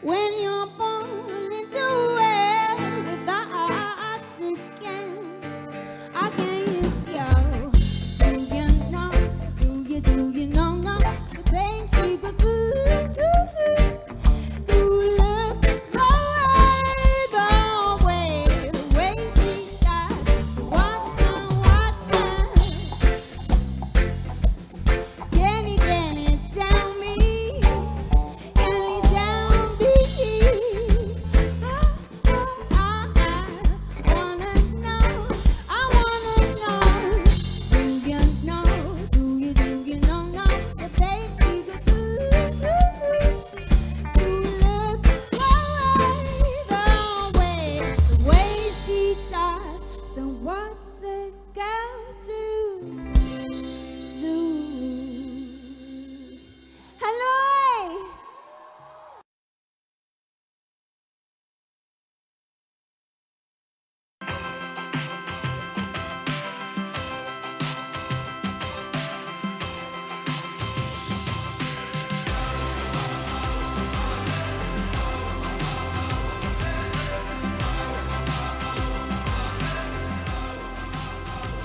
J: when you're born into it with the oxygen against you? Do you know the pain she goes through? Do look the way she does. What's Can you tell me? Can you tell me? I wanna know. Do you know the pain she goes through? Do look the way she does. So what's a girl to do? Hanoi!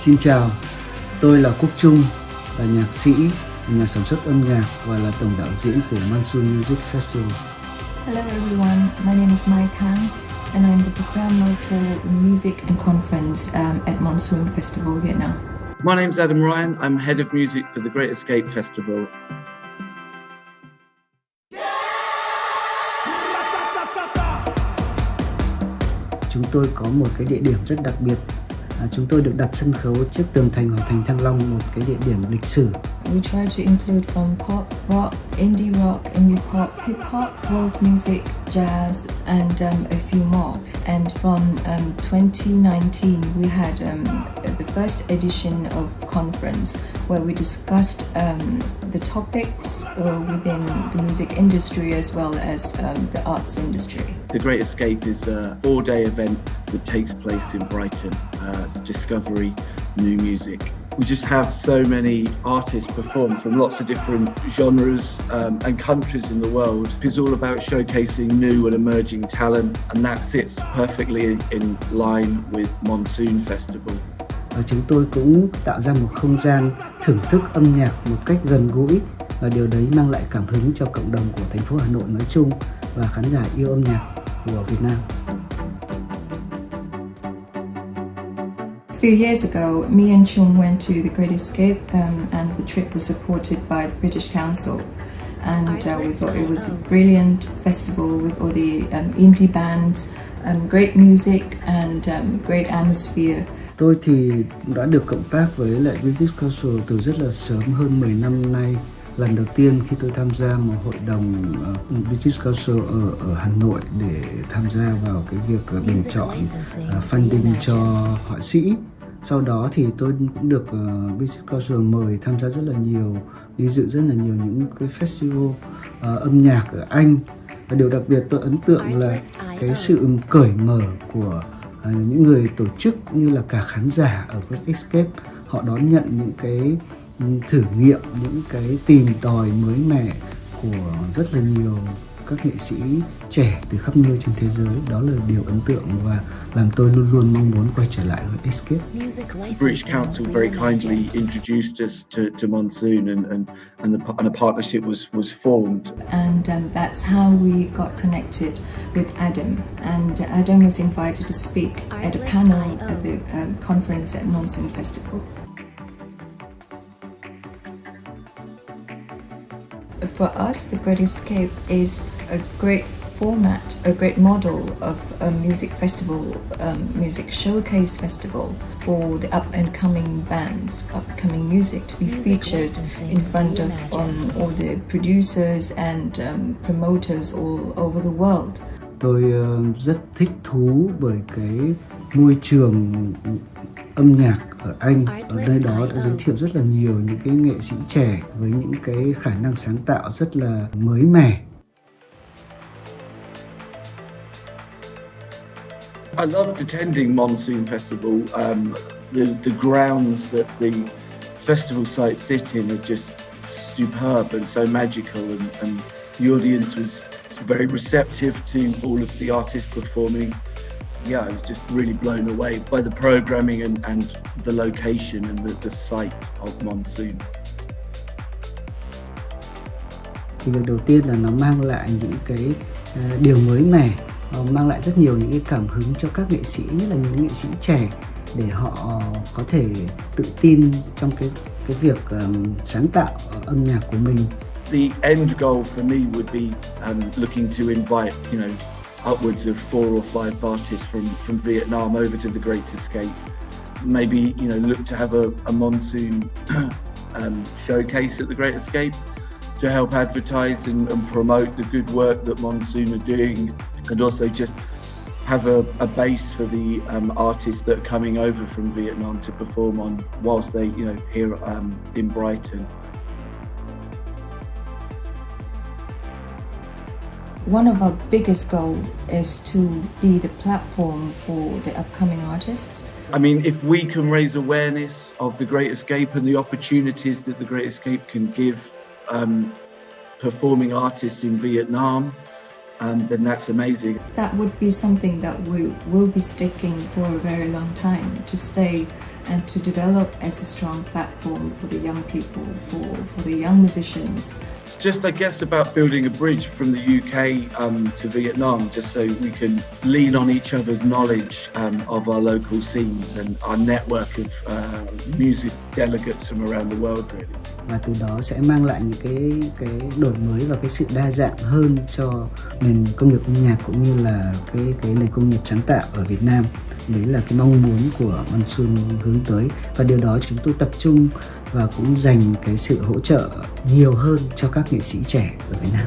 K: Xin chào, tôi là Quốc Trung, là nhạc sĩ, nhà sản xuất âm nhạc và là tổng đạo diễn của Monsoon Music Festival.
L: Hello everyone, my name is Thang and I'm the performer for music and conference at Monsoon Festival, Vietnam.
M: My name's Adam Ryan, I'm head of music for the Great Escape Festival.
K: Chúng tôi có một cái địa điểm rất đặc biệt. Chúng tôi được đặt sân khấu trước tường thành Hoàng thành Thăng Long, một cái địa điểm lịch sử.
L: We try to include from pop, rock, indie rock, indie pop, hip hop, world music, jazz, and a few more. And from 2019, we had the first edition of conference where we discussed the topics within the music industry as well as the arts industry.
M: The Great Escape is a 4-day event that takes place in Brighton. It's discovery, new music. We just have so many artists perform from lots of different genres and countries in the world. It's all about showcasing new and emerging talent, and that sits perfectly in line with Monsoon Festival.
K: Và chúng tôi cũng tạo ra một không gian thưởng thức âm nhạc một cách gần gũi, và điều đấy mang lại cảm hứng cho cộng đồng của thành phố Hà Nội nói chung và khán giả yêu âm nhạc của Việt Nam.
L: A few years ago, me and Chung went to the Great Escape and the trip was supported by the British Council. And we thought it was a brilliant festival with all the indie bands, great music and great atmosphere.
K: Tôi thì đã được cộng tác với lại British Council từ rất là sớm, hơn 10 năm nay. Lần đầu tiên khi tôi tham gia một hội đồng British Council ở Hà Nội để tham gia vào cái việc bình chọn funding cho họa sĩ. Sau đó thì tôi cũng được Business Culture mời tham gia rất là nhiều, đi dự rất là nhiều những cái festival âm nhạc ở Anh. Và điều đặc biệt tôi ấn tượng là cái sự cởi mở của những người tổ chức cũng như là cả khán giả ở Great Escape. Họ đón nhận những cái thử nghiệm, những cái tìm tòi mới mẻ của rất là nhiều các nghệ sĩ trẻ từ khắp nơi trên thế giới. Đó là điều ấn tượng và làm tôi luôn luôn mong muốn quay trở lại với Escape.
M: The British Council very kindly introduced us to Monsoon and a partnership was formed.
L: And that's how we got connected with Adam. And Adam was invited to speak at a panel at the conference at Monsoon Festival. For us, the Great Escape is a great format, a great model of a music festival, music showcase festival for the up-and-coming bands, up-and-coming music to be featured in front of all the producers and promoters all over the world.
K: Tôi rất thích thú bởi cái môi trường âm nhạc ở Anh. Ở nơi đó đã giới thiệu rất là nhiều những cái nghệ sĩ trẻ với những cái khả năng sáng tạo rất là mới mẻ.
M: I loved attending Monsoon Festival. The grounds that the festival sites sit in are just superb and so magical, and the audience was very receptive to all of the artists performing. Yeah, I was just really blown away by the programming and the location and the site of Monsoon.
K: Thì việc đầu tiên là nó mang lại những cái điều mới mẻ, mang lại rất nhiều những cái cảm hứng cho các nghệ sĩ, nhất là những nghệ sĩ trẻ, để họ có thể tự tin trong cái việc sáng tạo âm nhạc của mình.
M: The end goal for me would be looking to invite, upwards of 4 or 5 artists from Vietnam over to the Great Escape. Maybe, look to have a Monsoon showcase at the Great Escape to help advertise and promote the good work that Monsoon are doing, and also just have a base for the artists that are coming over from Vietnam to perform on whilst they, here in Brighton.
L: One of our biggest goals is to be the platform for the upcoming artists.
M: I mean, if we can raise awareness of the Great Escape and the opportunities that the Great Escape can give performing artists in Vietnam, then that's amazing.
L: That would be something that we will be sticking for a very long time, to stay and to develop as a strong platform for the young people, for the young musicians.
M: It's just, I guess, about building a bridge from the UK to Vietnam, just so we can lean on each other's knowledge of our local scenes and our network of music delegates from around the world, really.
K: Và từ đó sẽ mang lại những cái đổi mới và cái sự đa dạng hơn cho nền công nghiệp âm nhạc cũng như là cái nền công nghiệp sáng tạo ở Việt Nam. Đấy là cái mong muốn của Monsoon hướng tới, và điều đó chúng tôi tập trung và cũng dành cái sự hỗ trợ nhiều hơn cho các nghệ sĩ trẻ ở Việt Nam.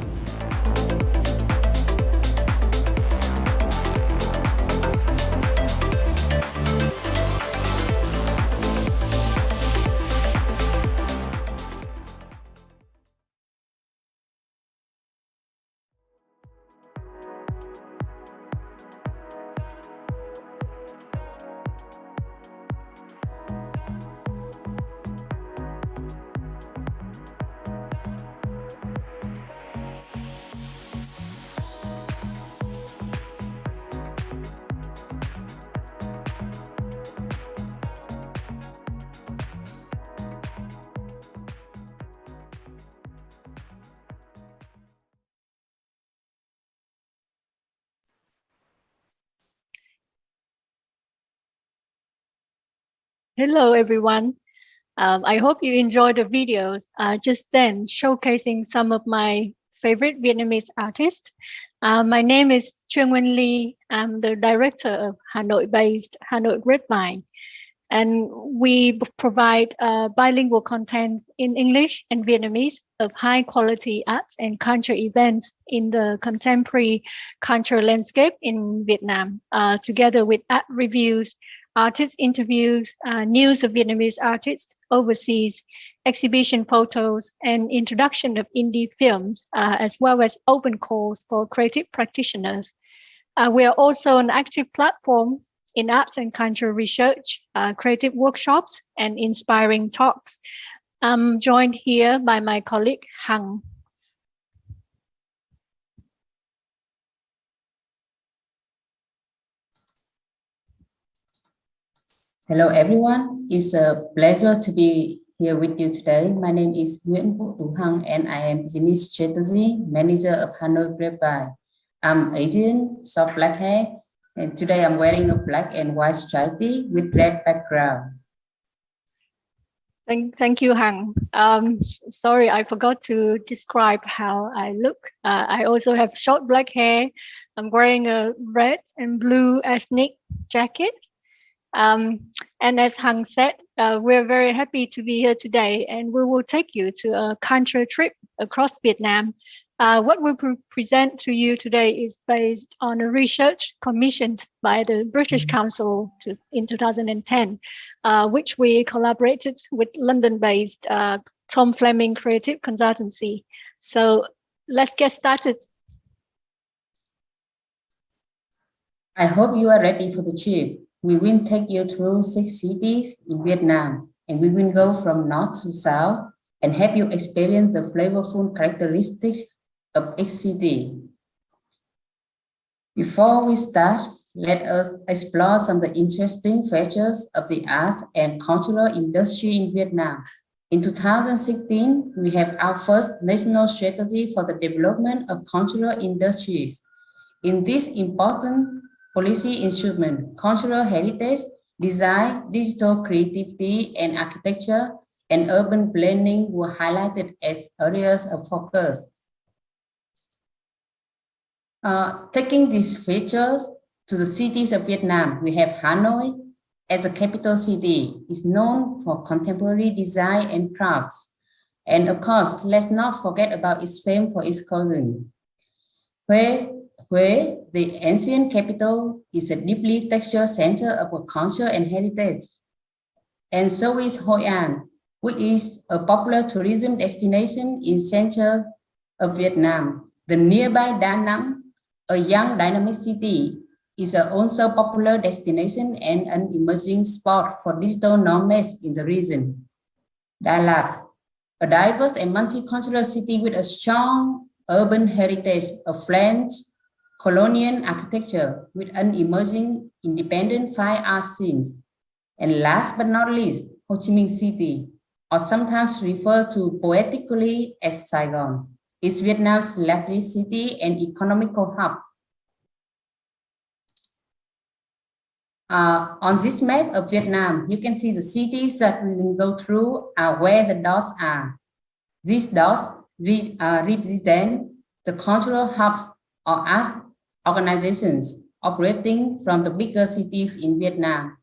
N: Hello, everyone. I hope you enjoyed the videos just then showcasing some of my favorite Vietnamese artists. My name is Trương Nguyen Ly. I'm the director of Hanoi-based Hanoi Grapevine, and we provide bilingual content in English and Vietnamese of high-quality arts and culture events in the contemporary cultural landscape in Vietnam, together with art reviews, artist interviews, news of Vietnamese artists overseas, exhibition photos, and introduction of indie films, as well as open calls for creative practitioners. We are also an active platform in arts and cultural research, creative workshops, and inspiring talks. I'm joined here by my colleague Hằng.
O: Hello everyone, it's a pleasure to be here with you today. My name is Nguyễn Vũ Tú Hằng and I am Denise Chettasi, manager of Hanoi Grapevine. I'm Asian, soft black hair, and today I'm wearing a black and white striped tee with red background.
N: Thank you, Hằng. Sorry, I forgot to describe how I look. I also have short black hair. I'm wearing a red and blue ethnic jacket. And as Hằng said, we're very happy to be here today, and we will take you to a culture trip across Vietnam. What we present to you today is based on a research commissioned by the British Council in 2010, which we collaborated with London-based Tom Fleming Creative Consultancy. So let's get started.
O: I hope you are ready for the trip. We will take you through 6 cities in Vietnam, and we will go from north to south and help you experience the flavorful characteristics of each city. Before we start, let us explore some of the interesting features of the arts and cultural industry in Vietnam. In 2016, we have our first national strategy for the development of cultural industries. In this important policy instrument, cultural heritage, design, digital creativity, and architecture and urban planning were highlighted as areas of focus. Taking these features to the cities of Vietnam, we have Hanoi as a capital city. It's known for contemporary design and crafts. And of course, let's not forget about its fame for its cuisine. Where the ancient capital is a deeply textured center of a culture and heritage. And so is Hội An, which is a popular tourism destination in center of Vietnam. The nearby Da Nang, a young dynamic city, is also a popular destination and an emerging spot for digital nomads in the region. Đà Lạt, a diverse and multicultural city with a strong urban heritage of French colonial architecture with an emerging independent fine art scene. And last but not least, Ho Chi Minh City, or sometimes referred to poetically as Saigon, is Vietnam's largest city and economical hub. On this map of Vietnam, you can see the cities that we will go through are where the dots are. These dots represent the cultural hubs or art organizations operating from the bigger cities in Vietnam.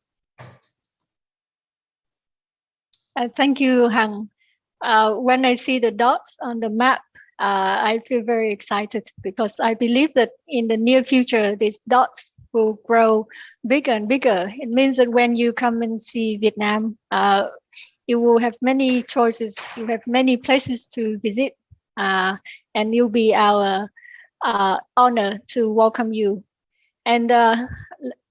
N: Thank you, Hằng. When I see the dots on the map, I feel very excited because I believe that in the near future, these dots will grow bigger and bigger. It means that when you come and see Vietnam, you will have many choices, you have many places to visit, and it'll be our honor to welcome you. And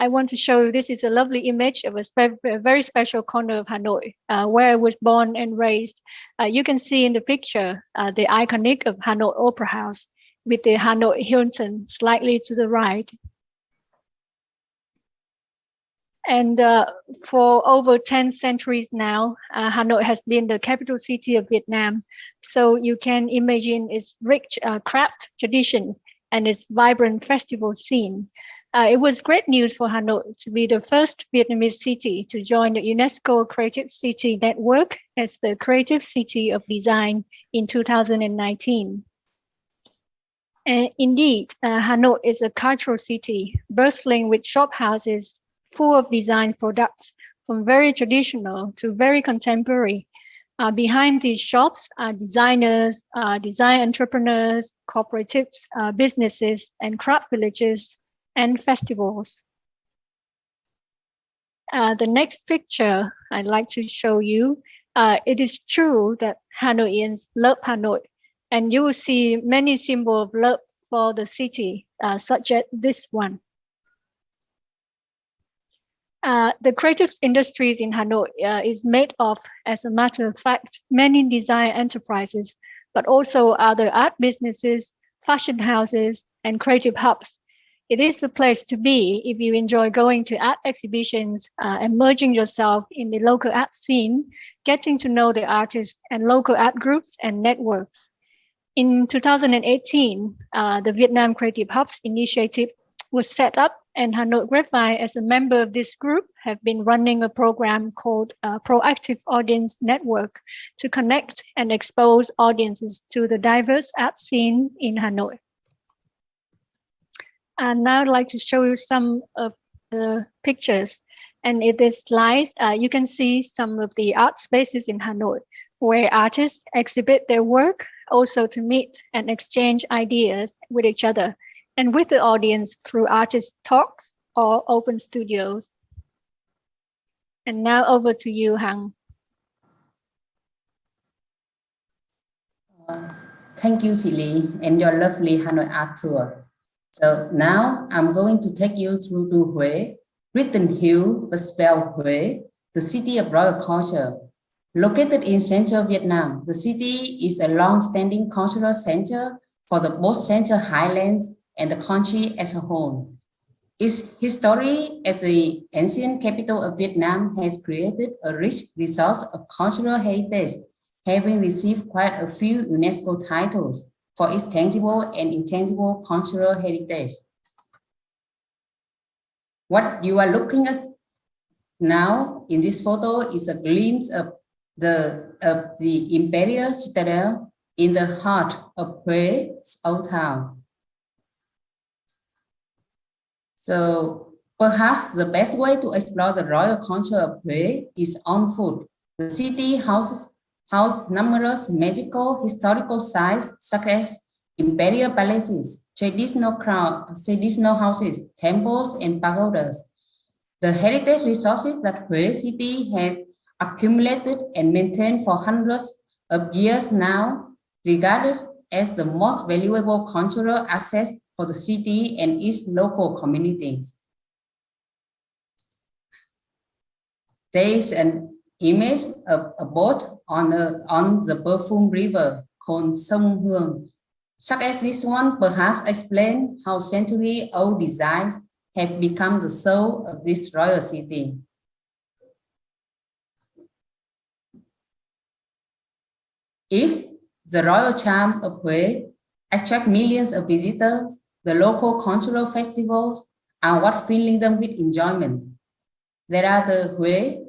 N: I want to show you, this is a lovely image of a very special corner of Hanoi, where I was born and raised. You can see in the picture the iconic of Hanoi Opera House with the Hanoi Hilton slightly to the right. And for over 10 centuries now, Hanoi has been the capital city of Vietnam. So you can imagine its rich craft tradition and its vibrant festival scene. It was great news for Hanoi to be the first Vietnamese city to join the UNESCO Creative City Network as the Creative City of Design in 2019. And indeed, Hanoi is a cultural city, bustling with shop houses, full of design products, from very traditional to very contemporary. Behind these shops are designers, design entrepreneurs, cooperatives, businesses, and craft villages and festivals. The next picture I'd like to show you, it is true that Hanoians love Hanoi, and you will see many symbols of love for the city, such as this one. The creative industries in Hanoi is made of, as a matter of fact, many design enterprises, but also other art businesses, fashion houses, and creative hubs. It is the place to be if you enjoy going to art exhibitions, immersing yourself in the local art scene, getting to know the artists and local art groups and networks. In 2018, the Vietnam Creative Hubs initiative was set up, and Hanoi Grapevine, as a member of this group, have been running a program called Proactive Audience Network to connect and expose audiences to the diverse art scene in Hanoi. And now I'd like to show you some of the pictures. And in this slide, you can see some of the art spaces in Hanoi, where artists exhibit their work, also to meet and exchange ideas with each other and with the audience through artist talks or open studios. And now over to you, Hằng.
O: Thank you, Chile, and your lovely Hanoi art tour. So now I'm going to take you through to Huế, written Hill but spelled Huế, the city of royal culture. Located in central Vietnam, the city is a long-standing cultural center for both central Highlands and the country as a whole. Its history as the ancient capital of Vietnam has created a rich resource of cultural heritage, having received quite a few UNESCO titles for its tangible and intangible cultural heritage. What you are looking at now in this photo is a glimpse of the imperial citadel in the heart of Hué's old town. So perhaps the best way to explore the royal culture of Huế is on foot. The city houses numerous magical historical sites such as imperial palaces, traditional houses, temples, and pagodas. The heritage resources that Huế city has accumulated and maintained for hundreds of years now, regarded as the most valuable cultural assets for the city and its local communities. There is an image of a boat on the Perfume River called Sông Hương. Such as this one perhaps explain how century-old designs have become the soul of this royal city. If the royal charm of Huế attract millions of visitors, the local cultural festivals are what filling them with enjoyment. There are the Huế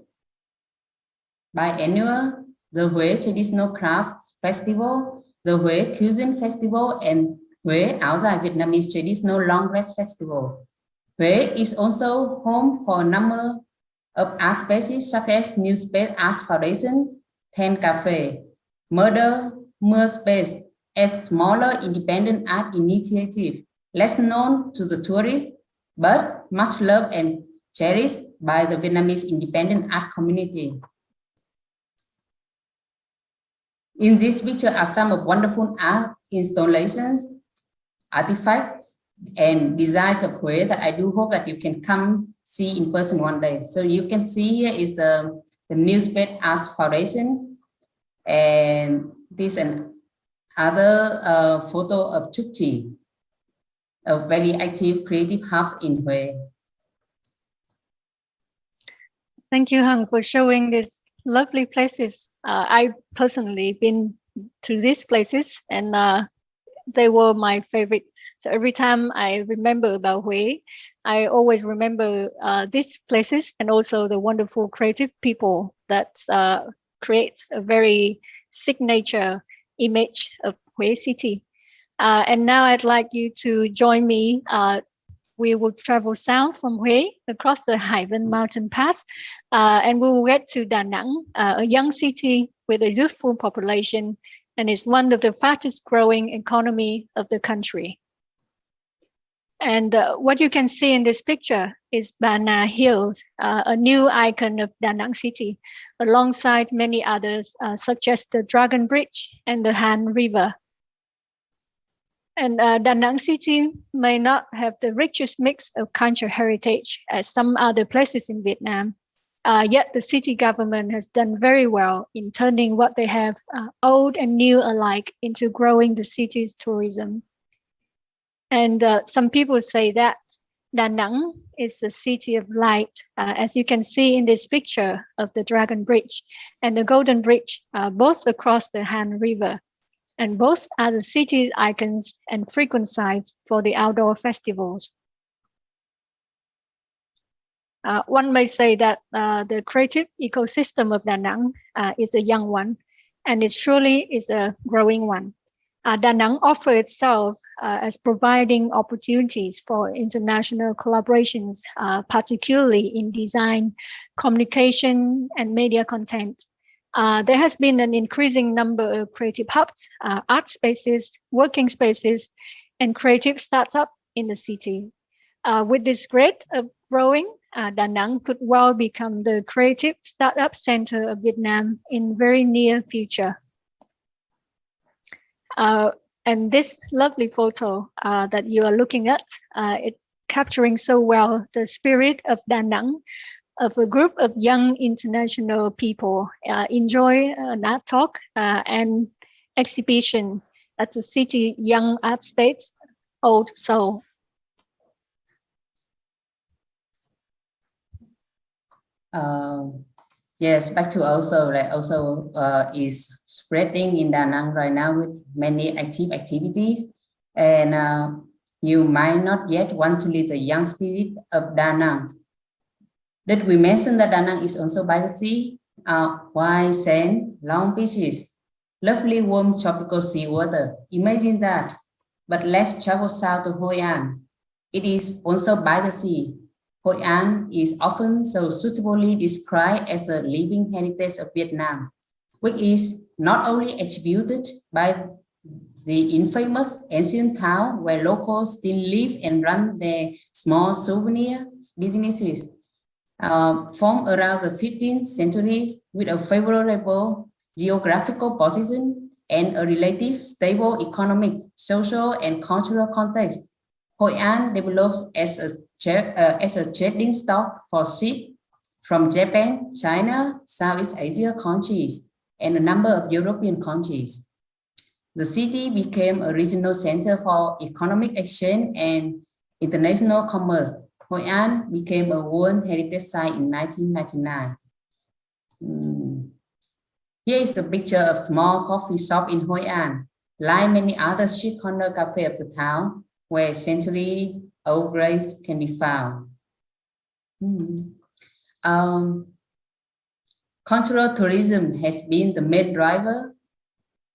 O: Biennial, the Huế Traditional Crafts Festival, the Huế Cuisine Festival, and Huế Áo Dài Vietnamese Traditional Long Dress Festival. Huế is also home for a number of art spaces such as New Space Arts Foundation, Thang Cafe, Murder Space, a smaller independent art initiative, less known to the tourists, but much loved and cherished by the Vietnamese independent art community. In this picture are some of wonderful art installations, artifacts, and designs of Huế that I do hope that you can come see in person one day. So you can see here is the New Space Arts Foundation, and this and other photo of Chuk Chi, a very active creative hubs in Huế.
N: Thank you, Hằng, for showing these lovely places. I personally been to these places, and they were my favorite. So every time I remember about Huế, I always remember these places and also the wonderful creative people that creates a very signature image of Huế city. And now I'd like you to join me. We will travel south from Huế across the Highland mountain pass, and we will get to Da Nang, a young city with a youthful population, and is one of the fastest growing economy of the country. And what you can see in this picture is Bana Hills, a new icon of Da Nang City, alongside many others, such as the Dragon Bridge and the Han River. And Da Nang City may not have the richest mix of cultural heritage as some other places in Vietnam, yet the city government has done very well in turning what they have, old and new alike, into growing the city's tourism. And some people say that Da Nang is the city of light, as you can see in this picture of the Dragon Bridge and the Golden Bridge, both across the Han River. And both are the city's icons and frequent sites for the outdoor festivals. One may say that the creative ecosystem of Da Nang is a young one, and it surely is a growing one. Da Nang offers itself as providing opportunities for international collaborations, particularly in design, communication, and media content. There has been an increasing number of creative hubs, art spaces, working spaces, and creative startups in the city. With this rate of growing, Da Nang could well become the creative startup center of Vietnam in very near future. And this lovely photo that you are looking at, it's capturing so well the spirit of Da Nang, of a group of young international people enjoy an art talk and exhibition at the city young art space, Old Seoul.
O: Yes, back to also is spreading in Da Nang right now with many active activities, and you might not yet want to live the young spirit of Da Nang. Did we mention that Da Nang is also by the sea? White sand, long beaches, lovely warm tropical sea water. Imagine that. But let's travel south to Hoi An. It is also by the sea. Hoi An is often so suitably described as a living heritage of Vietnam, which is not only attributed by the infamous ancient town where locals still live and run their small souvenir businesses, formed around the 15th century with a favorable geographical position and a relative stable economic, social, and cultural context. Hoi An develops as a trading stop for ships from Japan, China, Southeast Asia countries, and a number of European countries. The city became a regional center for economic exchange and international commerce. Hoi An became a World Heritage Site in 1999. Here is a picture of small coffee shop in Hoi An, like many other street corner cafes of the town, where century-old grace can be found. Cultural tourism has been the main driver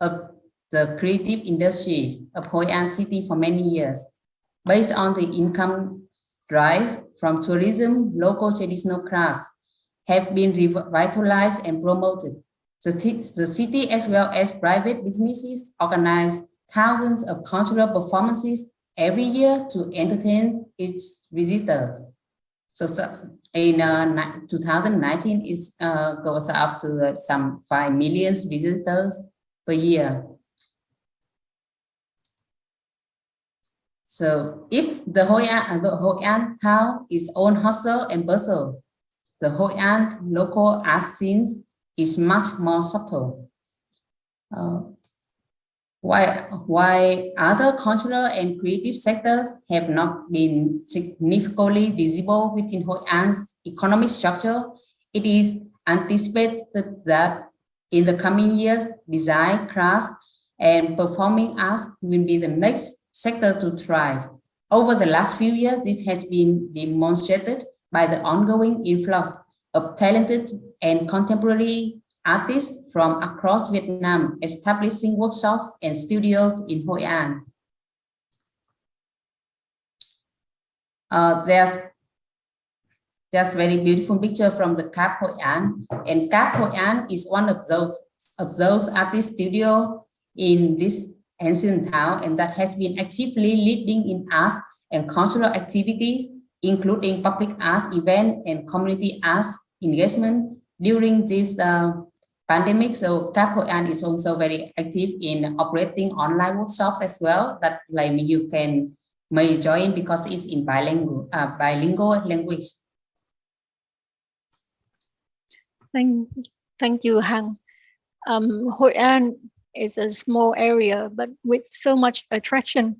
O: of the creative industries of Hoi An City for many years. Based on the income drive from tourism, local traditional crafts have been revitalized and promoted. The city, as well as private businesses, organize thousands of cultural performances every year to entertain its visitors. So in 2019, it goes up to some 5 million visitors per year. So if the Hoi An town is own hustle and bustle, the Hoi An local art scene is much more subtle. While other cultural and creative sectors have not been significantly visible within Hoi An's economic structure, it is anticipated that in the coming years, design, crafts, and performing arts will be the next sector to thrive. Over the last few years, this has been demonstrated by the ongoing influx of talented and contemporary artists from across Vietnam establishing workshops and studios in Hoi An. There's very beautiful picture from the Cap Hoi An, and Cap Hoi An is one of those artist studio in this ancient town, and that has been actively leading in arts and cultural activities including public arts event and community arts engagement during this pandemic. So CAP Hội An is also very active in operating online workshops as well that like you may join because it's in bilingual language.
N: Thank you, Hằng. Hội An is a small area, but with so much attraction.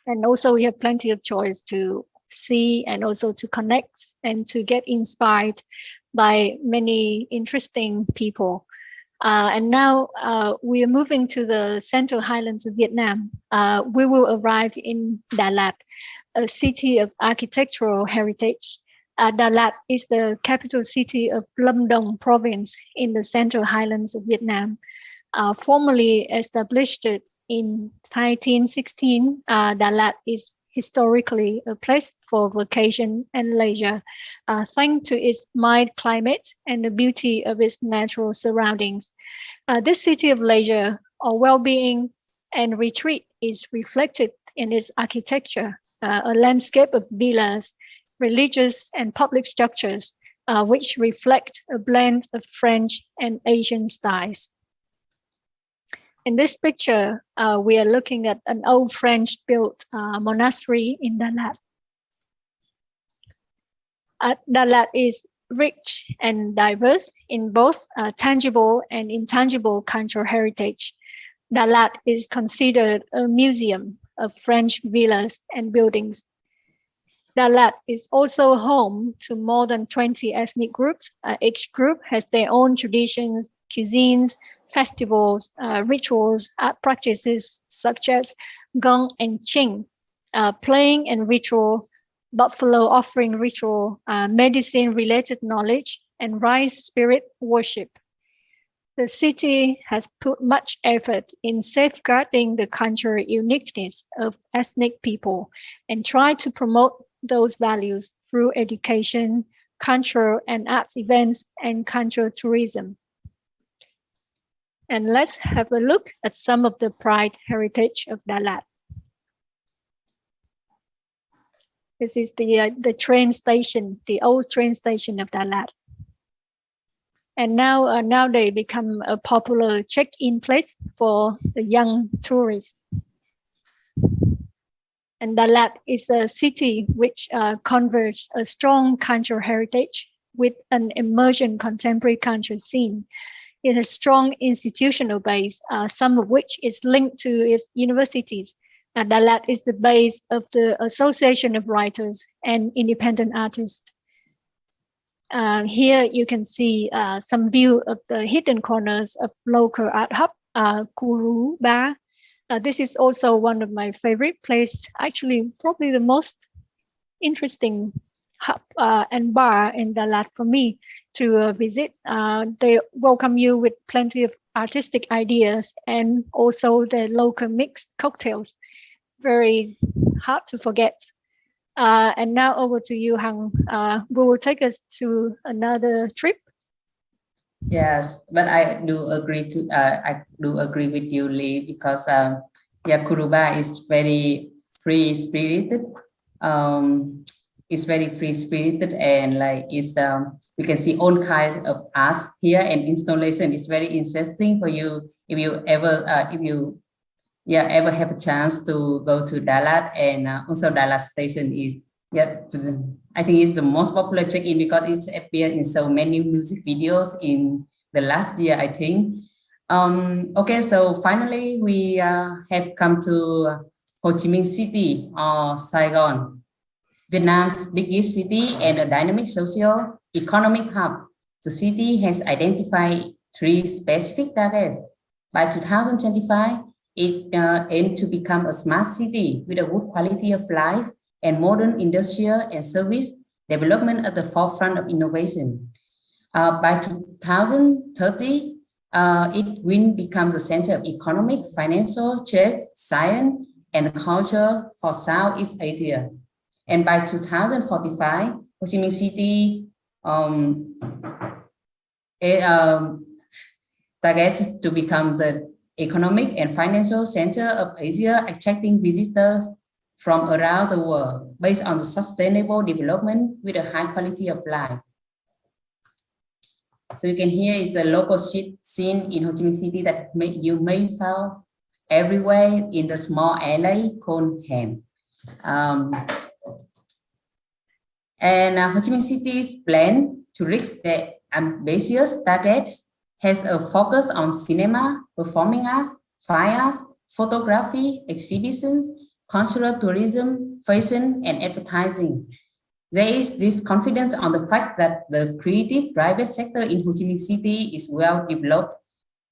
N: And also we have plenty of choice to see and also to connect and to get inspired by many interesting people. And now we are moving to the central highlands of Vietnam. We will arrive in Đà Lạt, a city of architectural heritage. Đà Lạt is the capital city of Lâm Đồng province in the central highlands of Vietnam. Formally established in 1916, Đà Lạt is historically a place for vacation and leisure, thanks to its mild climate and the beauty of its natural surroundings. This city of leisure or well-being and retreat is reflected in its architecture, a landscape of villas, religious and public structures, which reflect a blend of French and Asian styles. In this picture, we are looking at an old French-built monastery in Đà Lạt. Đà Lạt is rich and diverse in both tangible and intangible cultural heritage. Đà Lạt is considered a museum of French villas and buildings. Đà Lạt is also home to more than 20 ethnic groups. Each group has their own traditions, cuisines, festivals, rituals, art practices such as gong and ching, playing and ritual, buffalo offering ritual, medicine-related knowledge, and rice spirit worship. The city has put much effort in safeguarding the cultural uniqueness of ethnic people and tried to promote those values through education, cultural and arts events, and cultural tourism. And let's have a look at some of the pride heritage of Đà Lạt. This is the train station, the old train station of Đà Lạt. And now they become a popular check-in place for the young tourists. And Đà Lạt is a city which converges a strong cultural heritage with an emergent contemporary cultural scene. It has strong institutional base, some of which is linked to its universities. Đà Lạt is the base of the Association of Writers and Independent Artists. Here you can see some view of the hidden corners of local art hub, Kuru Ba. This is also one of my favorite places, actually probably the most interesting hub and bar in Đà Lạt for me to visit. They welcome you with plenty of artistic ideas and also the local mixed cocktails. Very hard to forget. And now over to you, Hằng. Who will take us to another trip?
O: Yes, but I do agree with you, Lee, because Kuruba is very free spirited. It's very free spirited and like it's we can see all kinds of arts here and installation is very interesting for you if you ever ever have a chance to go to Đà Lạt. And also Đà Lạt station is I think it's the most popular check-in because it's appeared in so many music videos in the last year, I think. Okay, so finally we have come to Ho Chi Minh City or Saigon, Vietnam's biggest city and a dynamic socio-economic hub. The city has identified 3 specific targets. By 2025, it aimed to become a smart city with a good quality of life and modern industrial and service development at the forefront of innovation. By 2030, it will become the center of economic, financial, trade, science, and culture for Southeast Asia. And by 2045, Ho Chi Minh City targets to become the economic and financial center of Asia, attracting visitors from around the world based on the sustainable development with a high quality of life. So you can hear is a local street scene in Ho Chi Minh City that you may find everywhere in the small alley called Ham. Ho Chi Minh City's plan to reach the ambitious targets has a focus on cinema, performing arts, fine arts, photography, exhibitions, cultural tourism, fashion, and advertising. There is this confidence on the fact that the creative private sector in Ho Chi Minh City is well developed,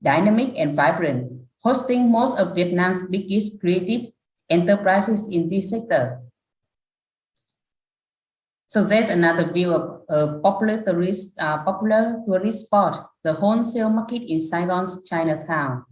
O: dynamic, and vibrant, hosting most of Vietnam's biggest creative enterprises in this sector. So there's another view of a popular tourist spot, the wholesale market in Saigon's Chinatown.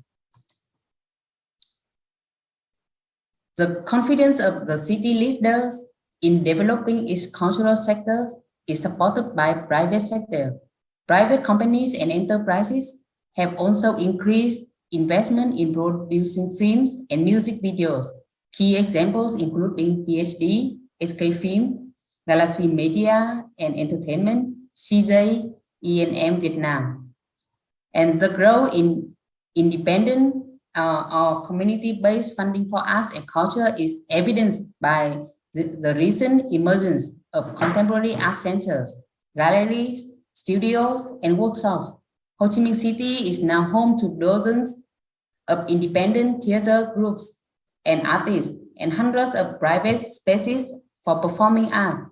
O: The confidence of the city leaders in developing its cultural sectors is supported by private sector. Private companies and enterprises have also increased investment in producing films and music videos. Key examples including PhD, SK Film, Galaxy Media and Entertainment, CJ, E&M Vietnam. And the growth in independent or community-based funding for arts and culture is evidenced by the recent emergence of contemporary art centers, galleries, studios, and workshops. Ho Chi Minh City is now home to dozens of independent theater groups and artists and hundreds of private spaces for performing art.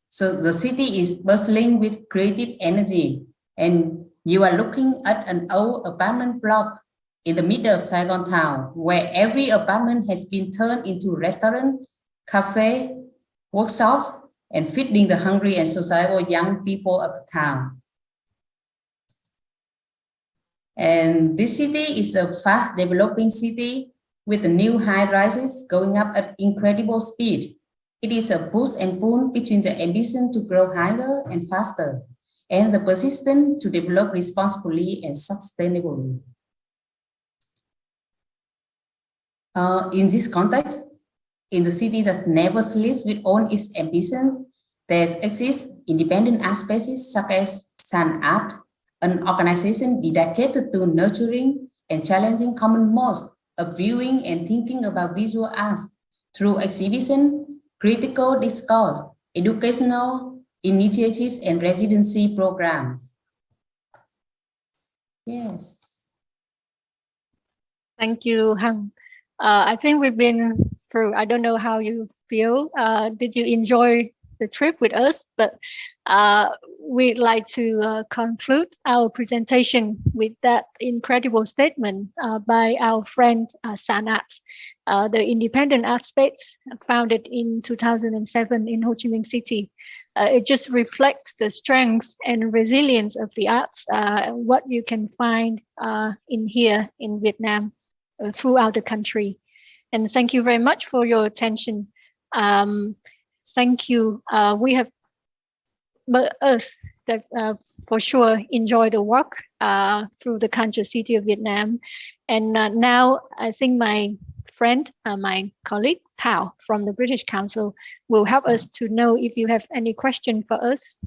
O: So the city is bustling with creative energy, and you are looking at an old apartment block in the middle of Saigon town, where every apartment has been turned into restaurant, cafe, workshops, and feeding the hungry and sociable young people of the town. And this city is a fast developing city with the new high rises going up at incredible speed. It is a push and pull between the ambition to grow higher and faster and the persistence to develop responsibly and sustainably. In this context, in the city that never sleeps with all its ambitions, there exists independent art spaces such as Sun Art, an organization dedicated to nurturing and challenging common modes of viewing and thinking about visual arts through exhibition, critical discourse, educational initiatives, and residency programs. Yes.
N: Thank you, Hằng. I think we've been through, I don't know how you feel. Did you enjoy the trip with us? But we'd like to conclude our presentation with that incredible statement by our friend Sanat, the independent art space founded in 2007 in Ho Chi Minh City. It just reflects the strength and resilience of the arts, what you can find in here in Vietnam, throughout the country. And thank you very much for your attention. Thank you. We have us that for sure enjoy the walk through the country city of Vietnam. And now I think my friend, my colleague Thao from the British Council will help us to know if you have any question for us.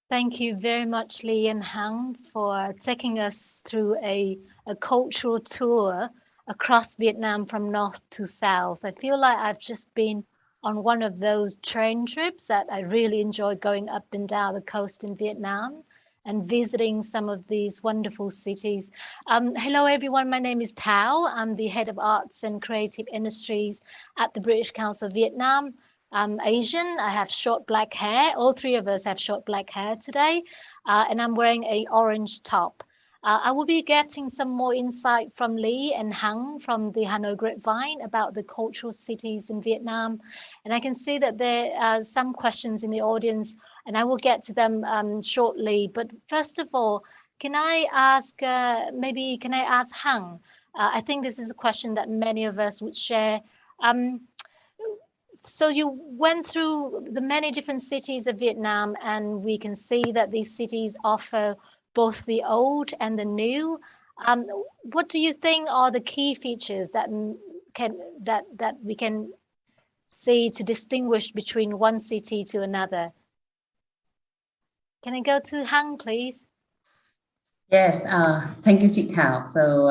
P: Thank you very much, Lee and Hằng, for taking us through a cultural tour across Vietnam from north to south. I feel like I've just been on one of those train trips that I really enjoy, going up and down the coast in Vietnam and visiting some of these wonderful cities. Hello everyone, my name is Thao. I'm the Head of Arts and Creative Industries at the British Council of Vietnam. I'm Asian, I have short black hair. All three of us have short black hair today. And I'm wearing an orange top. I will be getting some more insight from Lee and Hằng from the Hanoi Grapevine about the cultural cities in Vietnam. And I can see that there are some questions in the audience, and I will get to them shortly. But first of all, can I ask Hằng? I think this is a question that many of us would share. So you went through the many different cities of Vietnam, and we can see that these cities offer both the old and the new. What do you think are the key features that we can see to distinguish between one city to another? Can I go to Hang, please?
O: Yes, thank you, Chị Thảo. So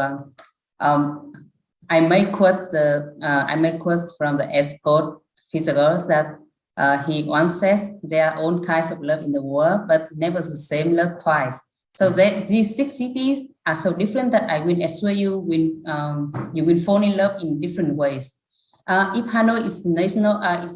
O: I may quote from the Escort figure that he once says there are all kinds of love in the world, but never the same love twice. So these 6 cities are so different that I will assure you you will fall in love in different ways. If Hanoi is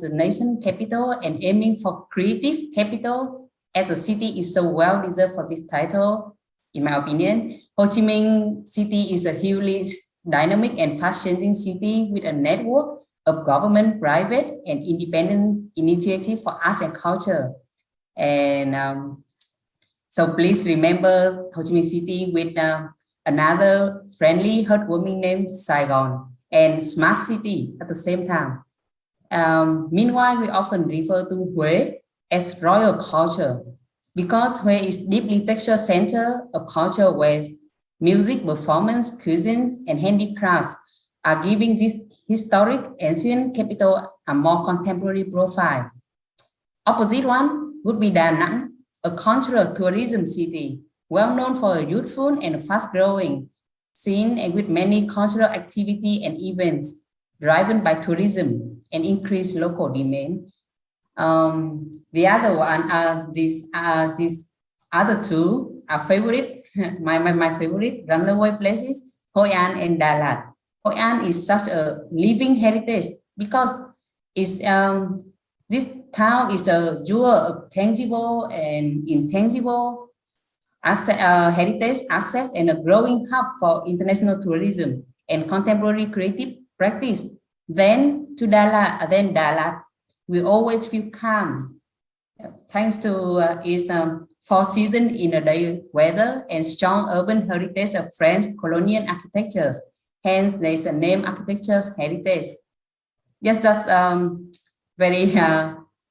O: a nation capital and aiming for creative capital, as the city is so well deserved for this title, in my opinion, Ho Chi Minh City is a hugely dynamic and fast-changing city with a network of government, private, and independent initiatives for arts and culture. And so please remember Ho Chi Minh City with another friendly, heartwarming name, Saigon, and smart city at the same time. Meanwhile, we often refer to Huế as royal culture because Huế is deeply textured center of culture where music, performance, cuisines, and handicrafts are giving this historic ancient capital a more contemporary profile. Opposite one would be Da Nang, a cultural tourism city, well known for a youthful and fast-growing scene and with many cultural activity and events driven by tourism and increased local demand. The other one, these other two are favorite, my favorite runaway places, Hoi An and Da Lat. Hoi An is such a living heritage because it's, this town is a jewel of tangible and intangible heritage assets and a growing hub for international tourism and contemporary creative practice. Then to Da Lat, we always feel calm thanks to its 4 seasons in a day weather and strong urban heritage of French colonial architectures. Hence, there is a name architecture's heritage. Yes, that's very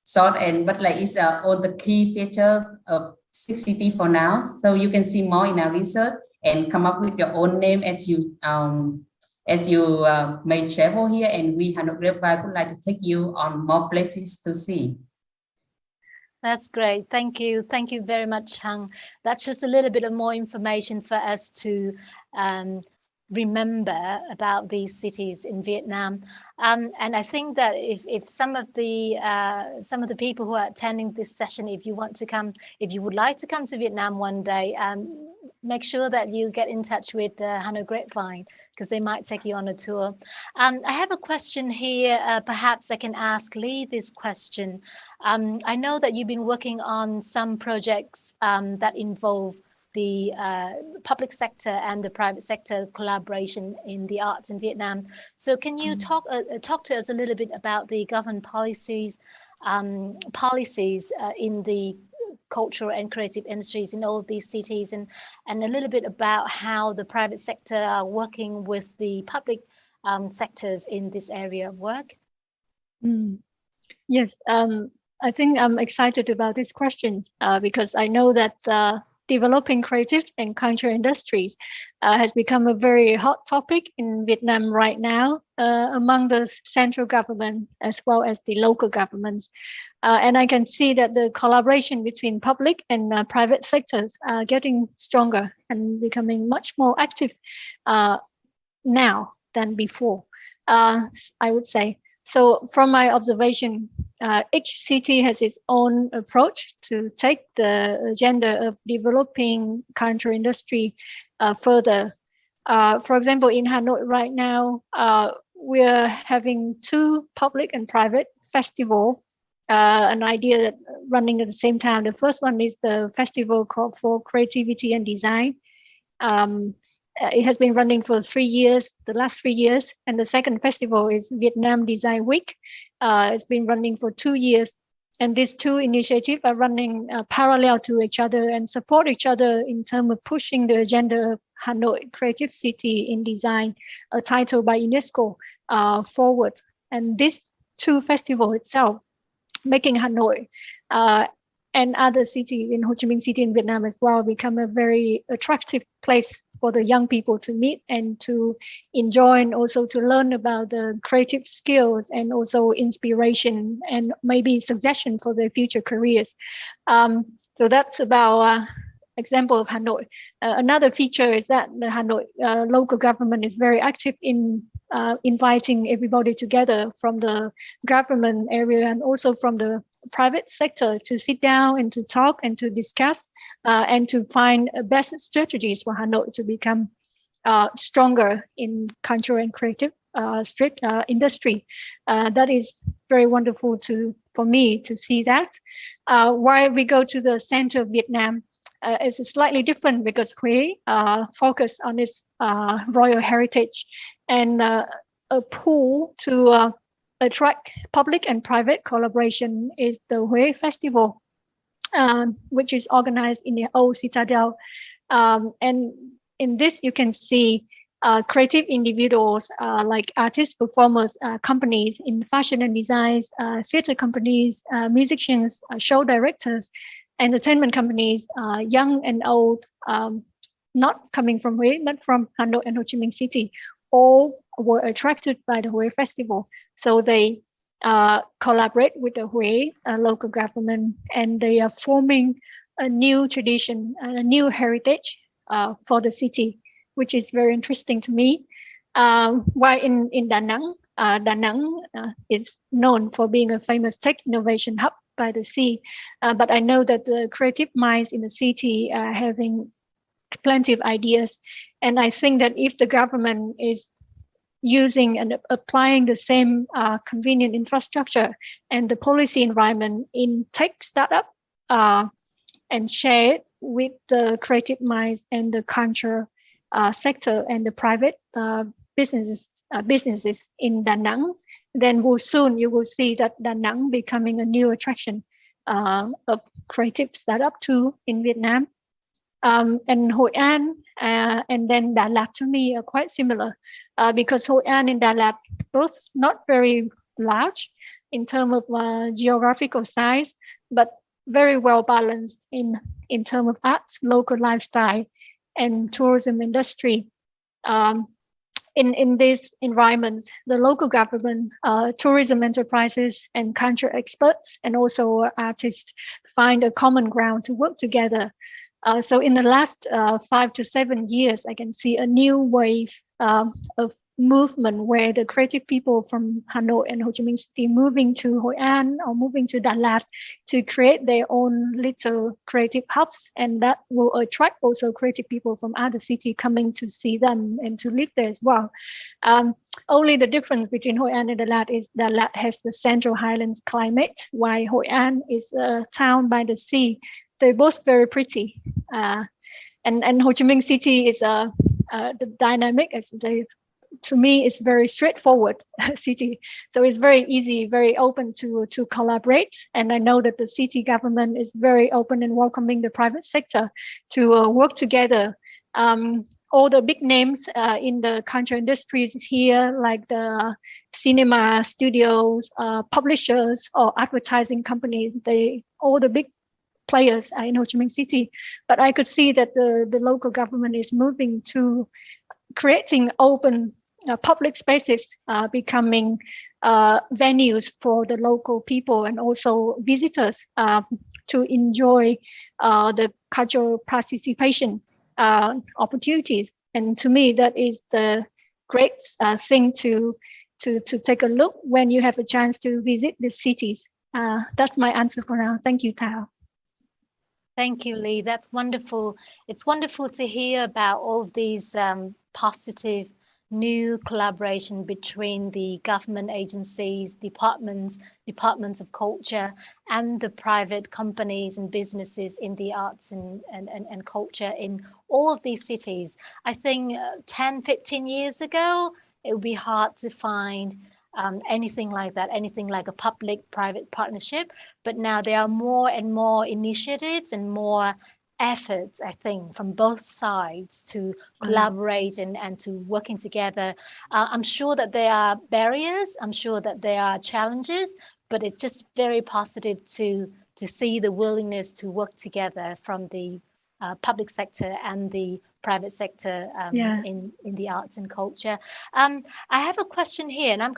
O: short but like it's all the key features of 6 cities for now. So you can see more in our research and come up with your own name as you may travel here, and we Hanoi Grapevine would like to take you on more places to see.
P: That's great. Thank you. Thank you very much, Hang. That's just a little bit of more information for us to remember about these cities in Vietnam. And I think that if some of the people who are attending this session, if you would like to come to Vietnam one day, make sure that you get in touch with Hanoi Grapevine, because they might take you on a tour. I have a question here. Perhaps I can ask Lee this question. I know that you've been working on some projects that involve the public sector and the private sector collaboration in the arts in Vietnam. So can you talk to us a little bit about the government policies in the cultural and creative industries in all of these cities, and a little bit about how the private sector are working with the public sectors in this area of work?
N: Yes, I think I'm excited about this question because I know that developing creative and cultural industries has become a very hot topic in Vietnam right now among the central government as well as the local governments. And I can see that the collaboration between public and private sectors are getting stronger and becoming much more active now than before, I would say. So from my observation, each city has its own approach to take the agenda of developing cultural industry further. For example, in Hanoi right now, we're having 2 public and private festivals, an idea that running at the same time. The first one is the festival called for creativity and design. It has been running for 3 years, the last 3 years. And the second festival is Vietnam Design Week. It's been running for 2 years. And these 2 initiatives are running parallel to each other and support each other in terms of pushing the agenda of Hanoi Creative City in Design, a title by UNESCO, forward. And these 2 festivals itself, making Hanoi and other cities in Ho Chi Minh City in Vietnam as well become a very attractive place for the young people to meet and to enjoy, and also to learn about the creative skills and also inspiration and maybe suggestion for their future careers. So that's about example of Hanoi. Another feature is that the Hanoi local government is very active in inviting everybody together from the government area and also from the private sector to sit down and to talk and to discuss and to find best strategies for Hanoi to become stronger in cultural and creative street industry. That is very wonderful for me to see that. While we go to the center of Vietnam, it's slightly different because Huế focus on its royal heritage, and a pool to attract public and private collaboration is the Huế Festival, which is organized in the old citadel. And in this, you can see creative individuals like artists, performers, companies in fashion and design, theater companies, musicians, show directors, entertainment companies, young and old, not coming from Huế, not from Hanoi and Ho Chi Minh City, all were attracted by the Huế Festival. So they collaborate with the Huế local government, and they are forming a new tradition, a new heritage for the city, which is very interesting to me. While in Da Nang, Da Nang is known for being a famous tech innovation hub by the sea, but I know that the creative minds in the city are having plenty of ideas, and I think that if the government is using and applying the same convenient infrastructure and the policy environment in tech startup and share it with the creative minds and the culture sector and the private businesses in Da Nang, then soon you will see that Da Nang becoming a new attraction of creative startup too in Vietnam. And Hội An and then Đà Lạt to me are quite similar because Hội An and Đà Lạt both not very large in terms of geographical size, but very well balanced in terms of arts, local lifestyle, and tourism industry. In these environments, the local government, tourism enterprises, and culture experts, and also artists find a common ground to work together. So in the last 5 to 7 years, I can see a new wave of movement where the creative people from Hanoi and Ho Chi Minh City moving to Hội An or moving to Đà Lạt to create their own little creative hubs, and that will attract also creative people from other cities coming to see them and to live there as well. Only the difference between Hội An and Đà Lạt is Đà Lạt has the central highlands climate, while Hội An is a town by the sea. They're both very pretty, and Ho Chi Minh City is the dynamic, as they, to me, it's very straightforward city. So it's very easy, very open to collaborate. And I know that the city government is very open and welcoming the private sector to work together. All the big names in the culture industries here, like the cinema studios, publishers, or advertising companies, all the big players are in Ho Chi Minh City. But I could see that the local government is moving to creating open public spaces, becoming venues for the local people and also visitors to enjoy the cultural participation opportunities. And to me, that is the great thing to take a look when you have a chance to visit the cities. That's my answer for now. Thank you, Thao.
P: Thank you, Lee. That's wonderful. It's wonderful to hear about all of these positive new collaboration between the government agencies, departments of culture, and the private companies and businesses in the arts and culture in all of these cities. I think 10, 15 years ago, it would be hard to find anything like that, anything like a public-private partnership. But now there are more and more initiatives and more efforts, I think, from both sides to collaborate and to working together. I'm sure that there are barriers, I'm sure that there are challenges, but it's just very positive to see the willingness to work together from the public sector and the private sector in the arts and culture. I have a question here, and I'm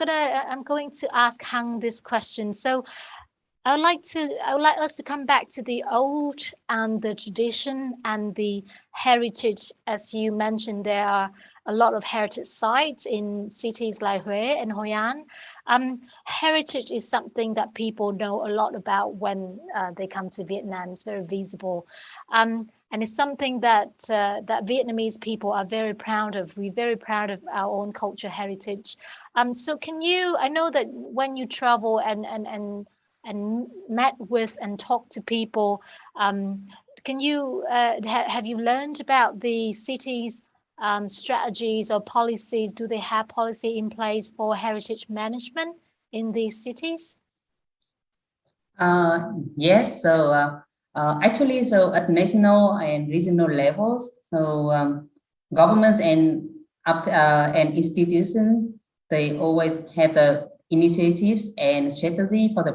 P: going to ask Hang this question. So I would like us to come back to the old and the tradition and the heritage. As you mentioned, there are a lot of heritage sites in cities like Huế and Hội An. Heritage is something that people know a lot about when they come to Vietnam. It's very visible. And it's something that that Vietnamese people are very proud of. We're very proud of our own culture heritage. So can you, I know that when you travel and met with and talked to people, can you have you learned about the city's strategies or policies? Do they have policy in place for heritage management in these cities?
O: Yes, so actually, so at national and regional levels, so governments and institutions, they always have the initiatives and strategy for the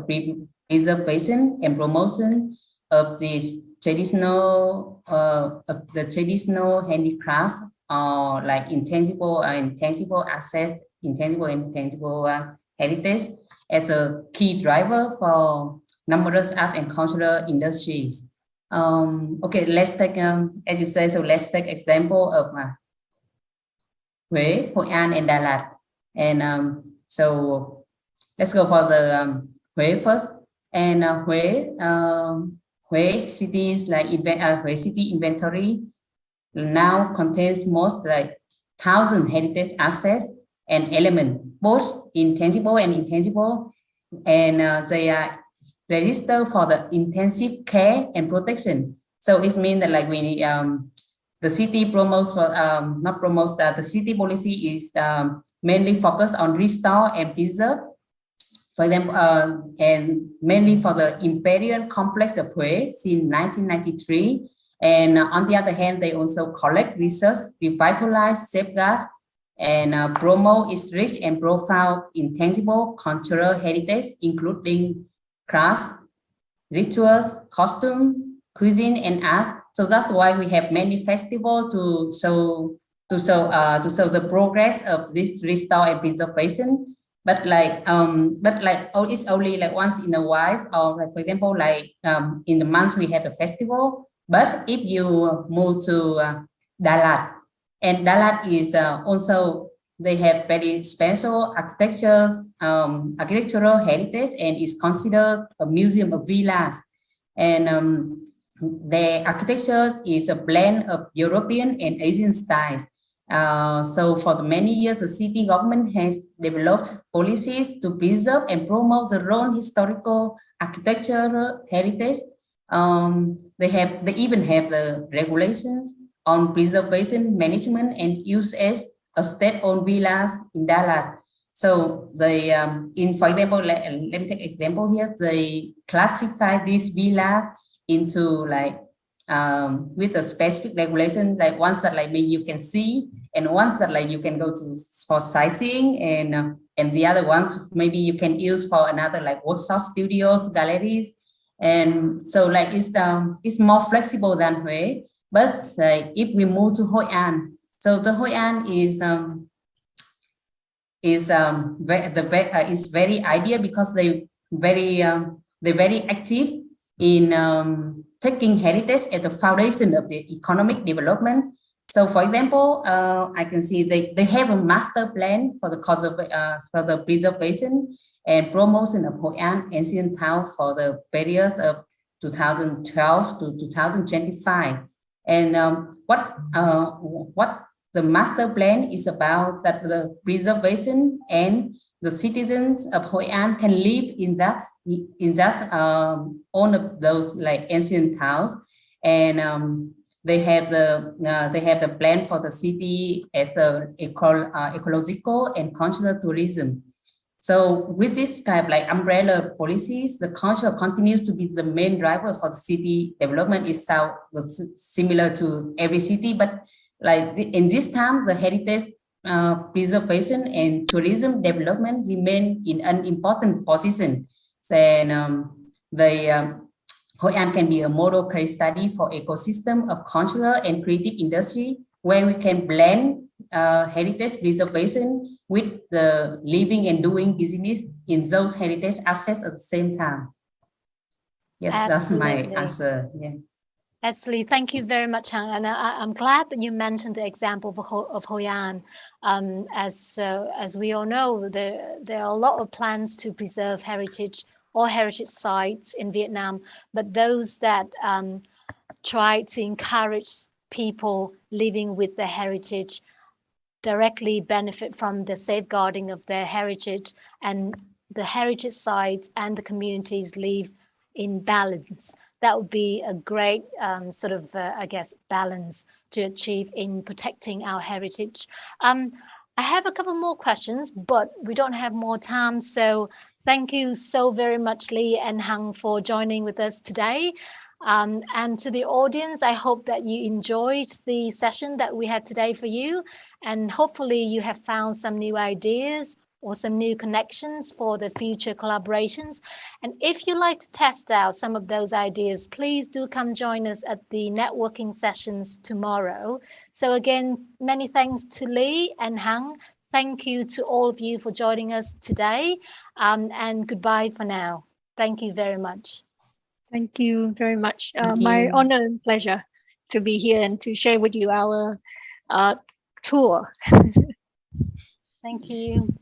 O: preservation and promotion of these traditional handicrafts, or like intangible assets, intangible and intangible heritage, as a key driver for numerous arts and cultural industries. Okay, let's take, as you say, so let's take example of Huế, Hội An, and Đà Lạt. And so let's go for the Huế first. And Huế cities like Huế city inventory now contains most like 1,000 heritage assets and elements, both intangible and intangible, and they are registered for the intensive care and protection. So it means that like we the city promotes for the city policy is mainly focused on restore and preserve. For example, and mainly for the Imperial Complex of Huế since 1993. And on the other hand, they also collect, research, revitalize, safeguard, and promote its rich and profound intangible cultural heritage, including crafts, rituals, costume, cuisine, and art. So that's why we have many festivals to show the progress of this restore and preservation. But it's only like once in a while, or like, for example, like in the months we have a festival. But if you move to Đà Lạt, and Đà Lạt is also, they have very special architectural heritage, and is considered a museum of villas. And the architecture is a blend of European and Asian styles. So for the many years, the city government has developed policies to preserve and promote their own historical architectural heritage. They even have the regulations on preservation, management, and usage of state-owned villas in Đà Lạt. So they, for example, let me take an example here. They classify these villas into like with a specific regulation, like ones that like maybe you can see, and ones that like you can go to for sightseeing, and the other ones maybe you can use for another like workshop studios, galleries. And so like it's more flexible than Huế. But like if we move to Hội An, so the Hội An is very ideal because they're very active in taking heritage as the foundation of the economic development. So, for example, I can see they have a master plan for the preservation and promotion of Hội An ancient town for the period of 2012 to 2025. And what the master plan is about, that the preservation and the citizens of Hội An can live in that one of those like ancient towns, and they have the plan for the city as a ecological and cultural tourism. So with this kind of like umbrella policies, the culture continues to be the main driver for the city development. Is similar to every city, but like in this time, the heritage preservation and tourism development remain in an important position. And the Hoi An can be a model case study for ecosystem of cultural and creative industry where we can blend heritage preservation with the living and doing business in those heritage assets at the same time. Yes,
P: Absolutely.
O: that's my answer. Yeah.
P: Absolutely. Thank you very much, Hang. And I'm glad that you mentioned the example of Hoi An. As we all know, there are a lot of plans to preserve heritage or heritage sites in Vietnam, but those that try to encourage people living with their heritage directly benefit from the safeguarding of their heritage, and the heritage sites and the communities live in balance. That would be a great balance to achieve in protecting our heritage. I have a couple more questions, but we don't have more time. So thank you so very much, Lee and Hằng, for joining with us today. And to the audience, I hope that you enjoyed the session that we had today for you. And hopefully you have found some new ideas or some new connections for the future collaborations. And if you like to test out some of those ideas, please do come join us at the networking sessions tomorrow. So again, many thanks to Lee and Hằng. Thank you to all of you for joining us today. And goodbye for now. Thank you very much.
N: Thank you very much. My honor and pleasure to be here and to share with you our tour.
P: Thank you.